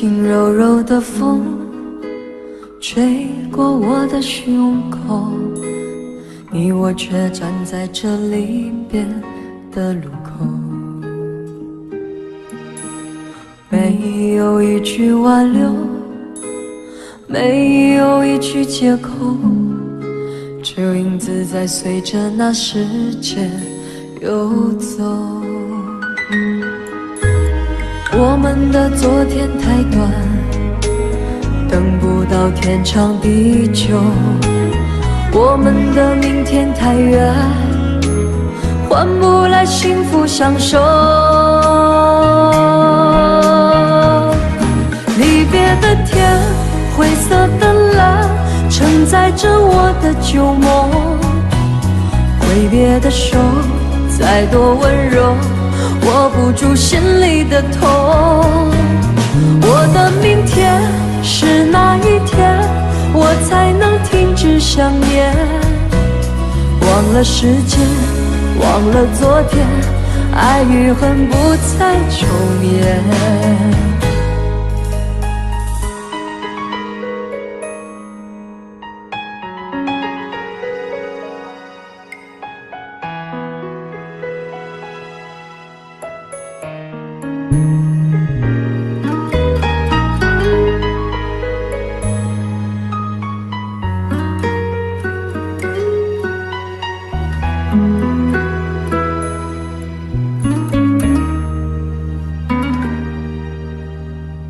Speaker 1: 轻柔柔的风吹过我的胸口，你我却站在这离别的路口。没有一句挽留，没有一句借口，只有影子在随着那时间游走。我们的昨天太短，等不到天长地久，我们的明天太远，换不来幸福相守。离别的天，灰色的蓝，承载着我的旧梦。挥别的手，再多温柔，握不住心里的痛。我的明天是哪一天，我才能停止想念？忘了时间，忘了昨天，爱与恨不再重演。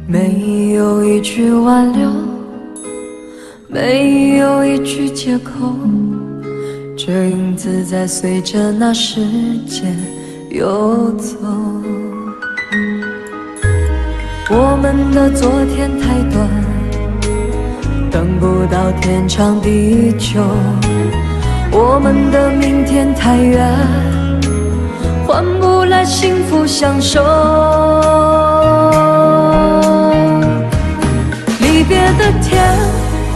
Speaker 1: 没有一句挽留，没有一句借口，只有影子在随着那时间游走。我们的昨天太短，等不到天长地久，我们的明天太远，换不来幸福相守。离别的天，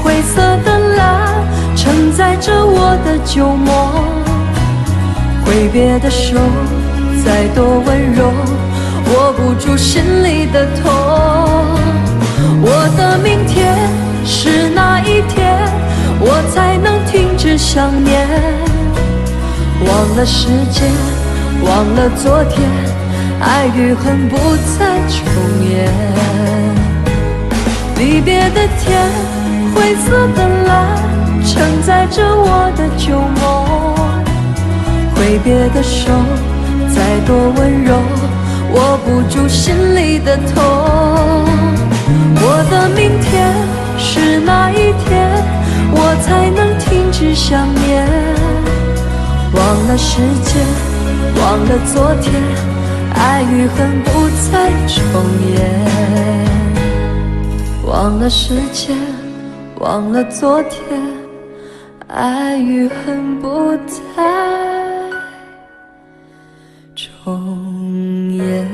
Speaker 1: 灰色的蓝，承载着我的旧梦。挥别的手，再多温柔，握不住心里的痛。我的明天是哪一天，我才能停止想念？忘了时间，忘了昨天，爱与恨不再重演。离别的天，灰色的蓝，承载着我的旧梦。挥别的手，再多温柔，握不住心里的痛。我的明天是哪一天，我才能停止想念？忘了时间，忘了昨天，爱与恨不再重演。忘了时间，忘了昨天，爱与恨不再重演。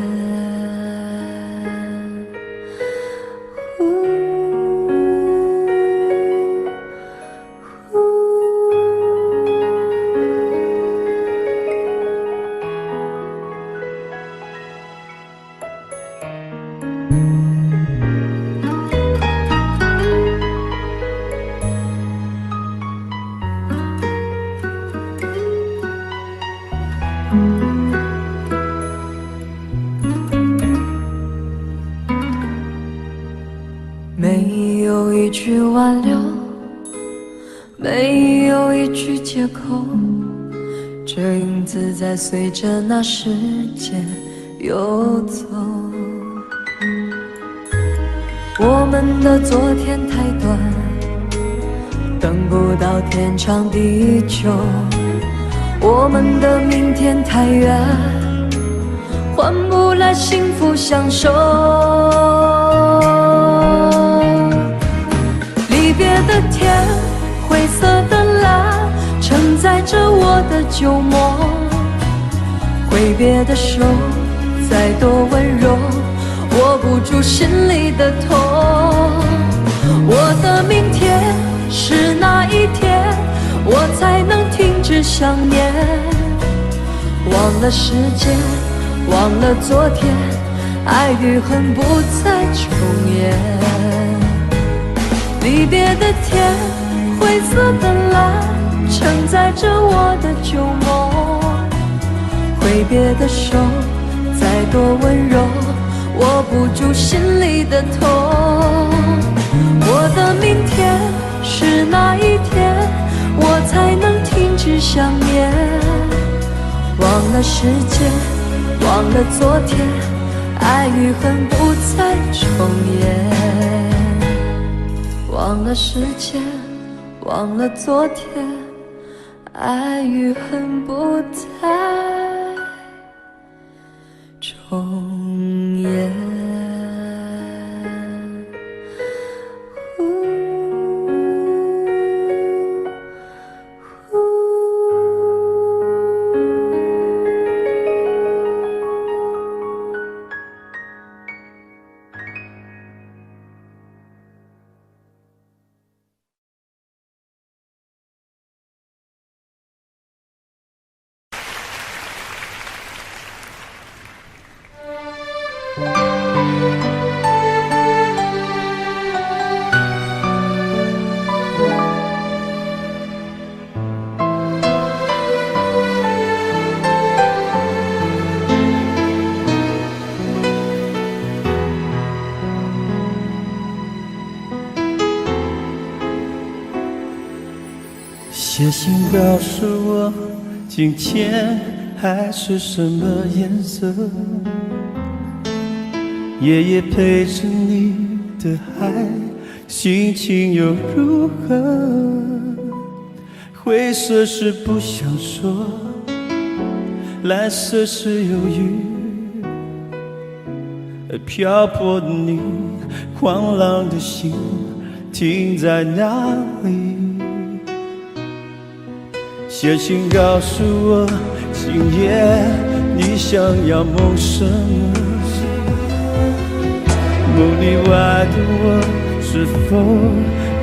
Speaker 1: 没有一句挽留，没有一句借口，只有影子在随着那时间游走。我们的昨天太短，等不到天长地久，我们的明天太远，换不来幸福相守。离别的天，灰色的蓝，承载着我的旧梦。挥别的手，再多温柔，握不住心里的痛。我的明天是哪一天，我才能停止想念？忘了时间，忘了昨天，爱与恨不再重演。离别的天，灰色的蓝，承载着我的旧梦。挥别的手，再多温柔，握不住心里的痛。我的明天是哪一天，我才能停止想念？忘了时间，忘了昨天，爱与恨不再重演。忘了时间，忘了昨天，爱与恨不再重演。
Speaker 4: 写信告诉我，今天海是什么颜色？夜夜陪着你的海，心情又如何？灰色是不想说，蓝色是犹豫，而漂泊的你，狂浪的心停在哪里？写信告诉我，今夜你想要梦什么？梦里外的我，是否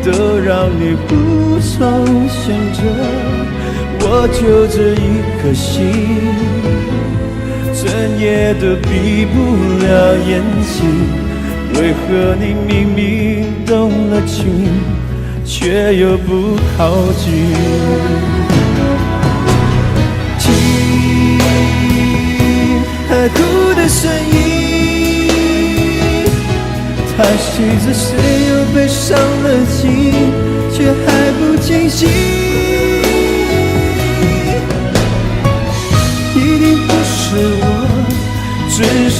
Speaker 4: 都让你无从选择？我就这一颗心，整夜都闭不了眼睛。为何你明明动了情，却又不靠近？海哭的声音，叹息着谁又被伤了心，却还不清醒。一定不是我，至少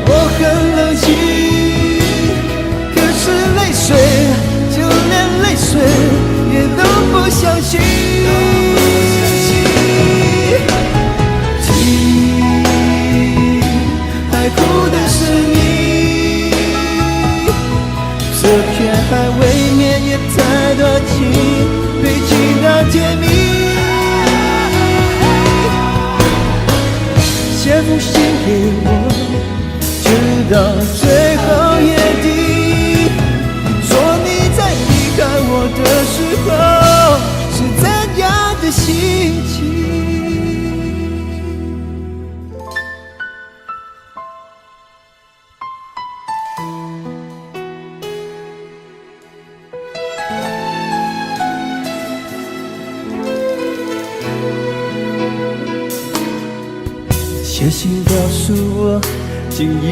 Speaker 4: 我很冷静。可是泪水，就连泪水也都不相信。海哭的声音，这片海未免也太多情，被情到甜蜜。写封信给我，直到最后眼底，说你在离开我的时候是怎样的心情。写信告诉我，今夜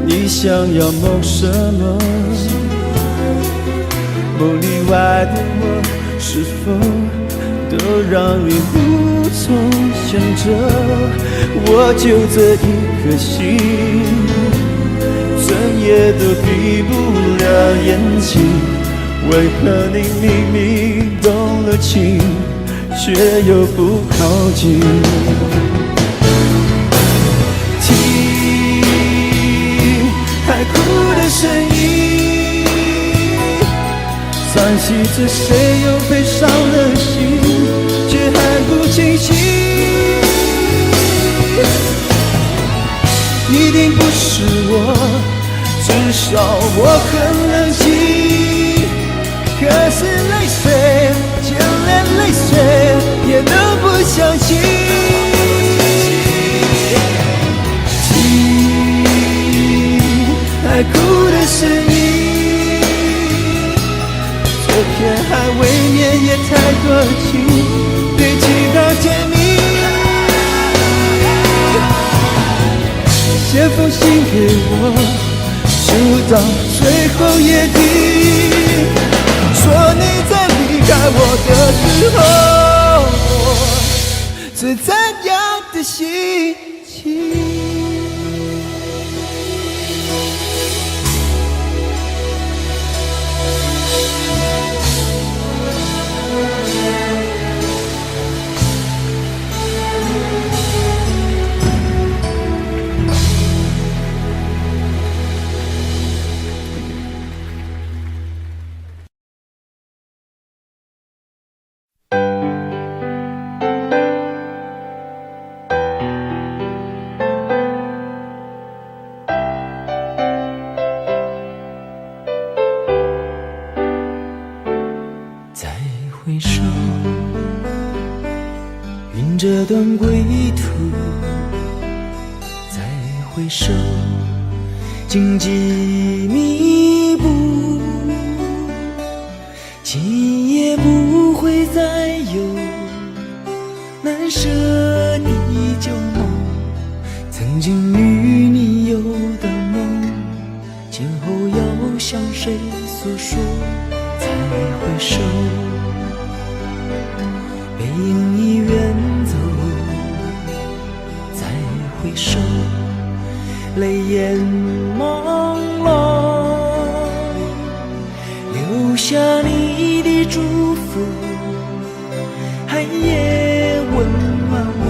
Speaker 4: 你想要梦什么？梦里外的我，是否都让你无从选择？我就这一颗心，整夜都闭不了眼睛。为何你明明动了情，却又不靠近？海哭的声音，叹息着谁又被伤了心，却还不清醒。一定不是我，至少我很冷静。可是泪水，就连泪水也都不相信。
Speaker 2: 爱哭的声音。昨天还未眠也太多情，对祈祷甜蜜。写封信给我，直到最后夜底，说你在离开我的时候，我最赞扬的心情。
Speaker 4: 回首，云这段归途，再回首，荆棘密布，今夜不会再有难舍的旧梦，曾经与你有的梦，今后要向谁诉说？再回首，背影已远走，再回首，泪眼朦胧，留下你的祝福，寒夜温暖我，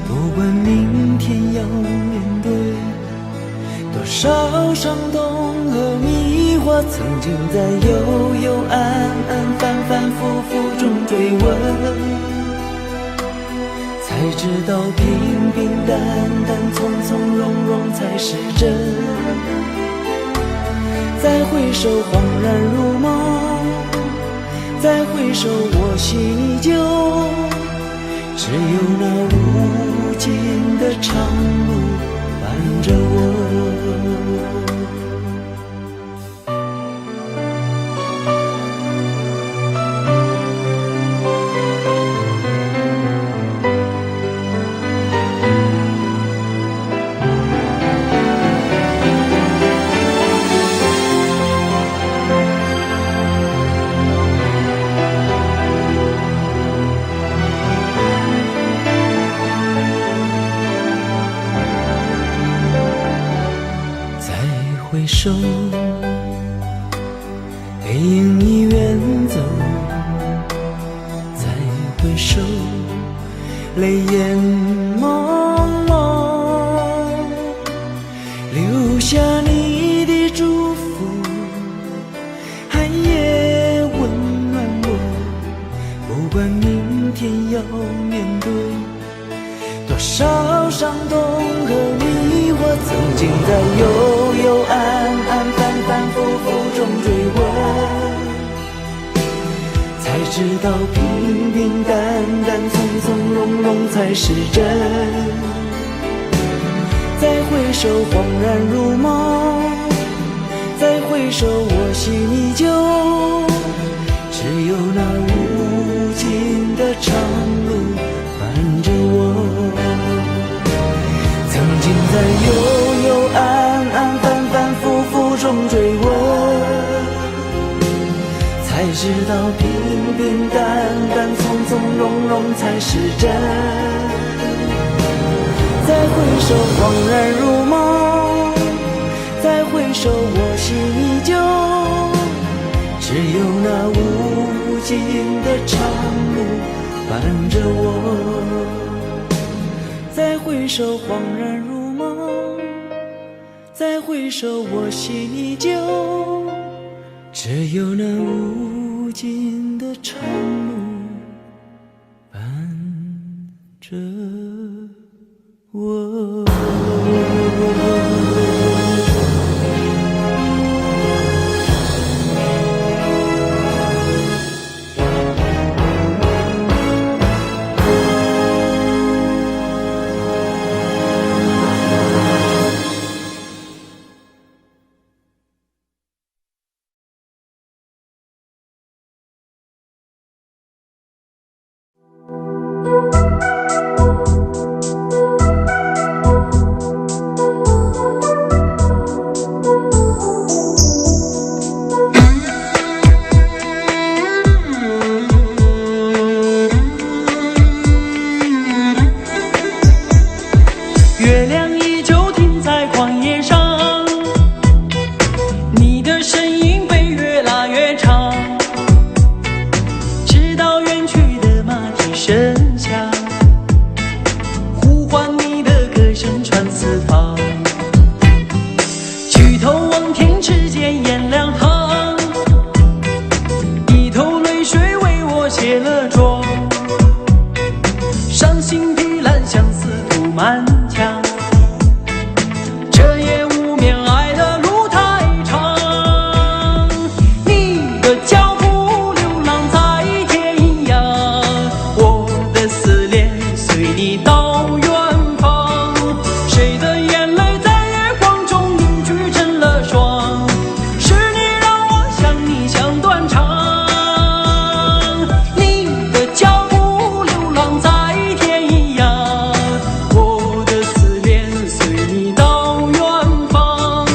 Speaker 4: 不管明天要面对多少伤痛和迷惑，曾经在幽幽暗暗反反复复中追问，才知道平平淡淡从从容容才是真。再回首恍然如梦，再回首我心依旧，只有那无尽的长路伴着我。回首，背影已远走，再回首，泪眼朦胧，留下你的祝福，寒夜温暖我，不管明天要面对多少伤痛和迷惑，曾经在幽幽暗暗反反复复中追问，才知道平平淡淡从从容容才是真。再回首恍然如梦，再回首我心依旧，只有那无尽的长路伴着我。曾经在幽幽暗暗反反复复中追问，才知道平平淡淡从从容容才是真。再回首恍然如梦，再回首我心依旧，只有那无尽的长路伴着我。再回首恍然如梦，再回首我心依旧，只有那无尽的长路伴着我。月亮依旧停在旷野上，你的身影被越拉越长，直到远去的马蹄声响，呼唤你的歌声传四方。举头望天，只见颜良堂，一头泪水为我卸了妆，伤心的蓝相思涂满墙，这夜无眠，爱的路太长。你的脚步流浪在天涯，我的思念随你到远方。谁的眼泪在月光中凝聚成了霜，是你让我想你想断肠。你的脚步流浪在天涯，我的思念随你到远方。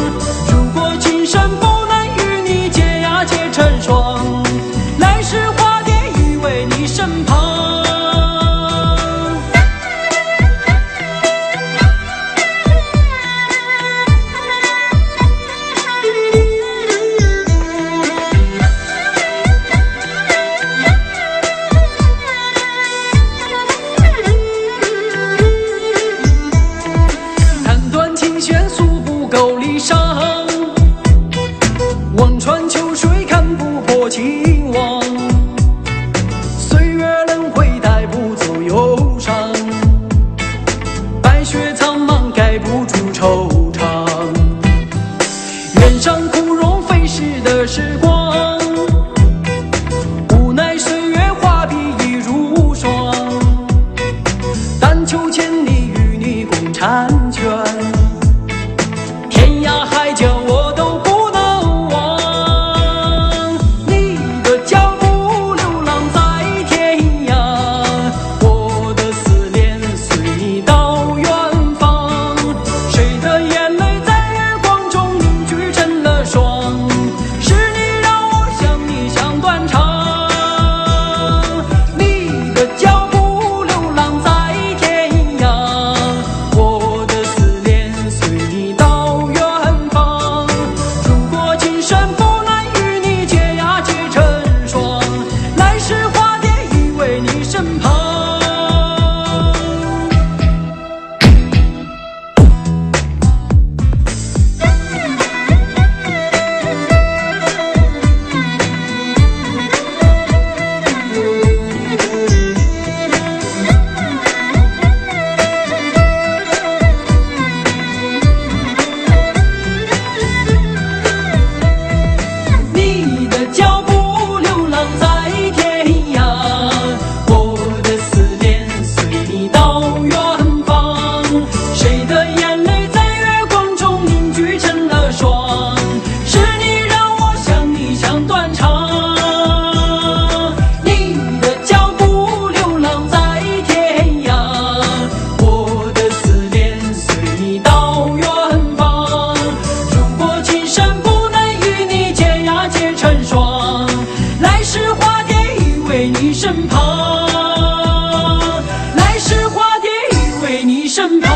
Speaker 4: 如果今生不能与你结呀结成双，来世化蝶依偎你身旁。弹断琴弦诉不够离殇，望穿秋水看不破情网。岁月轮回带不走忧伤，白雪苍茫盖不住惆怅。原上枯荣飞逝的时光，无奈岁月画笔已如霜。但求千里与你共婵娟，天涯海角我都不能忘。你的脚步流浪在天涯，我的思念随你到远方。谁的眼泪在月光中凝聚成了霜，是你让我想你想断肠。你的脚步流浪在天涯，我的思念随你到远方。如果今生不能与你结呀结成双，来世化蝶依偎你身旁。你的脚步流浪在天涯，我的思念随你到远方。谁的眼泪在月光中凝聚成了霜，是你让我想你想断肠。你的脚步流浪在天涯，我的思念随你到远方。如果今生不能与你结呀结成双，来世化蝶依偎你身旁。来世化蝶依偎你身旁。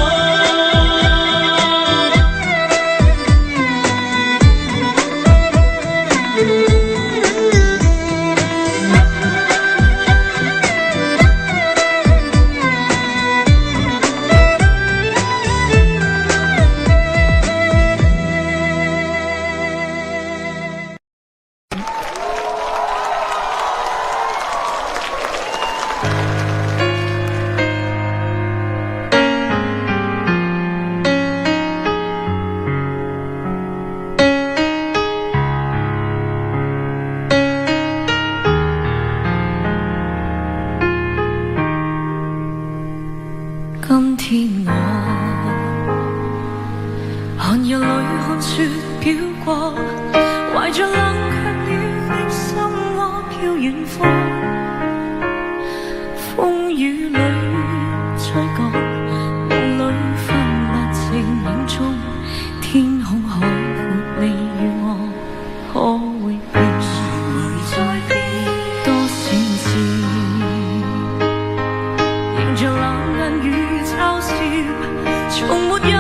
Speaker 5: 今天我寒夜里看雪飘過，懷着冷卻了的心窩飄遠方。風雨裏吹角，夢裏分不清影蹤。天空海闊，你與我可會變？誰會在變？多少次迎着冷眼與嘲笑，從沒有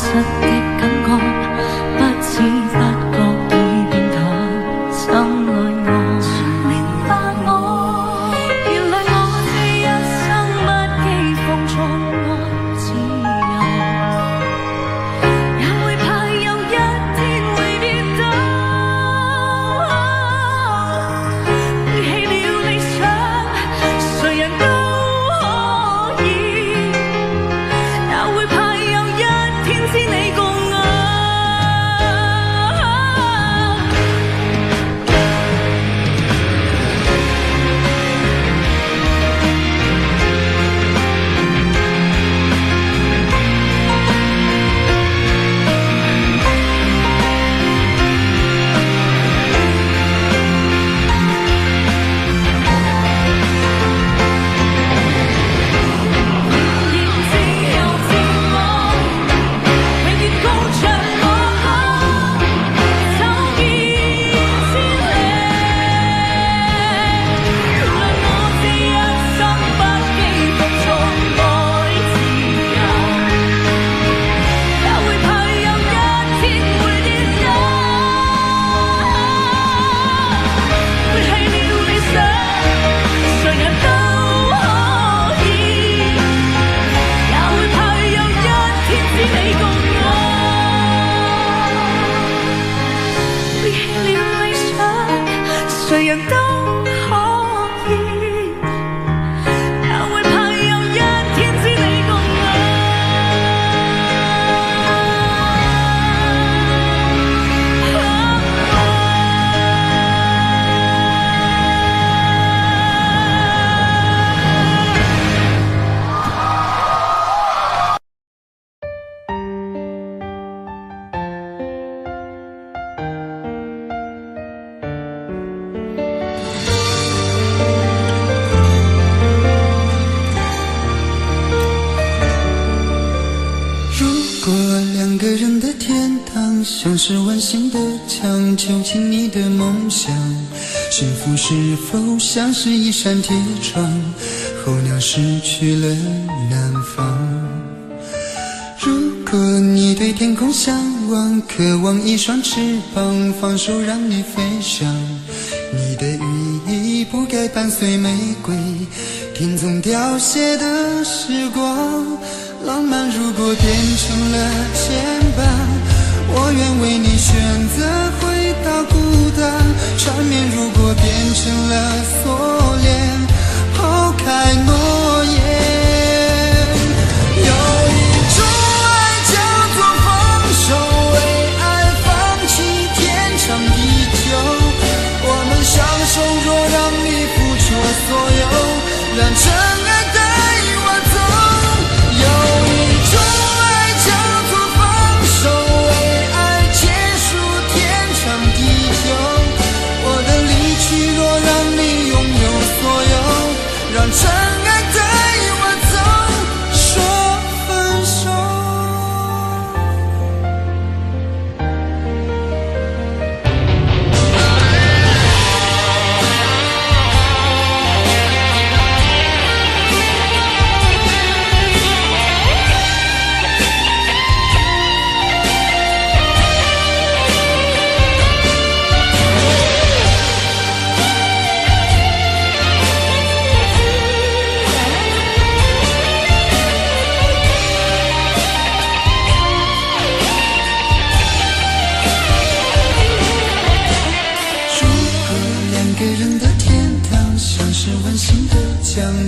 Speaker 5: 实的感覺，不知不覺已變得深愛我。明白我，原來我這一生不羈放縱愛自由，也會怕有一天會跌倒，背棄了理想，誰人都可以，也會怕有一天知你共我。誰人都可以，也會怕有一天知你共我。
Speaker 2: 如果两个人的天堂像是温馨的墙，囚禁你的梦想，幸福是否像是一扇铁窗，候鸟失去了南方。如果你对天空向往，渴望一双翅膀，放手让你飞翔，你的羽翼不该伴随玫瑰，听从凋谢的时光。浪漫如果变成了牵绊，我愿为你选择回到孤单。缠绵如果变成了锁链，抛开诺言。有一种爱叫做放手，为爱放弃天长地久。我们相守，若让你付出所有，让真爱带我走。有一种爱叫做放手，为爱结束天长地久。我的离去若让你拥有所有，让真爱带我走，说分手。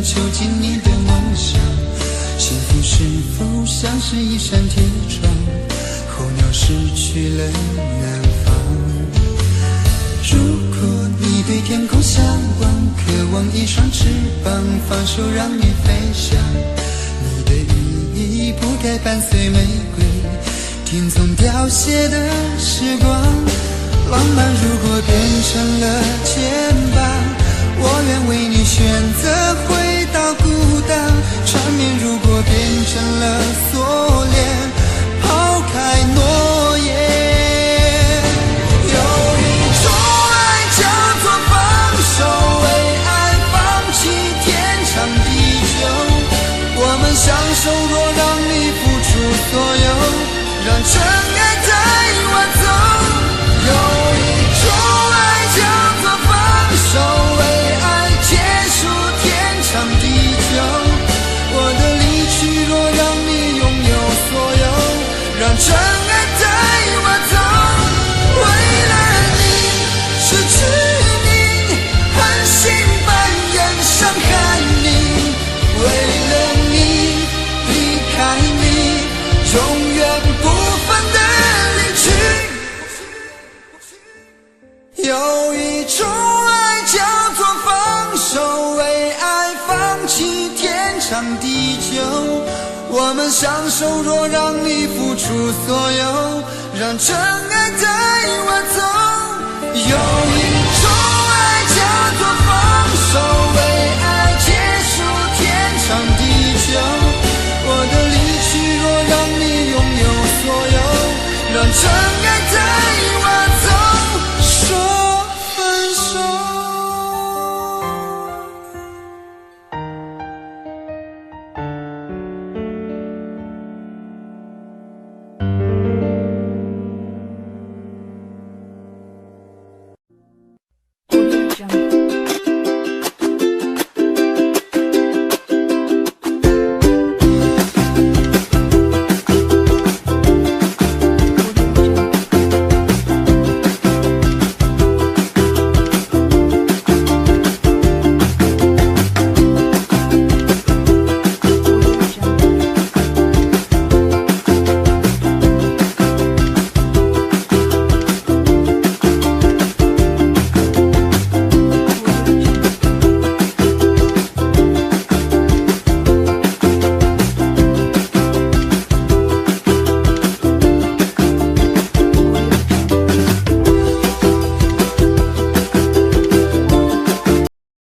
Speaker 2: 囚禁你的梦想，幸福是否像是一扇铁窗，候鸟失去了南方。如果你对天空向往，渴望一双翅膀，放手让你飞翔，你的羽翼不该伴随玫瑰，听从凋谢的时光。浪漫如果变成了牵绊，我愿为你选择回到孤单。缠绵如果变成了锁链，抛开诺言。有一种爱叫做放手，为爱放弃天长地久。我们相守，若让你付出所有，让
Speaker 6: 真爱带我走。有一种爱叫做放手，为爱结束天长地久。我的离去若让你拥有所有，让真爱带我走。为了你失去你，狠心扮演伤害你，为了你离开你，永远不分的离去。有一种爱叫做放手，为爱放弃天长地久。我们相守，若让你付出所有，让真爱带我走。有一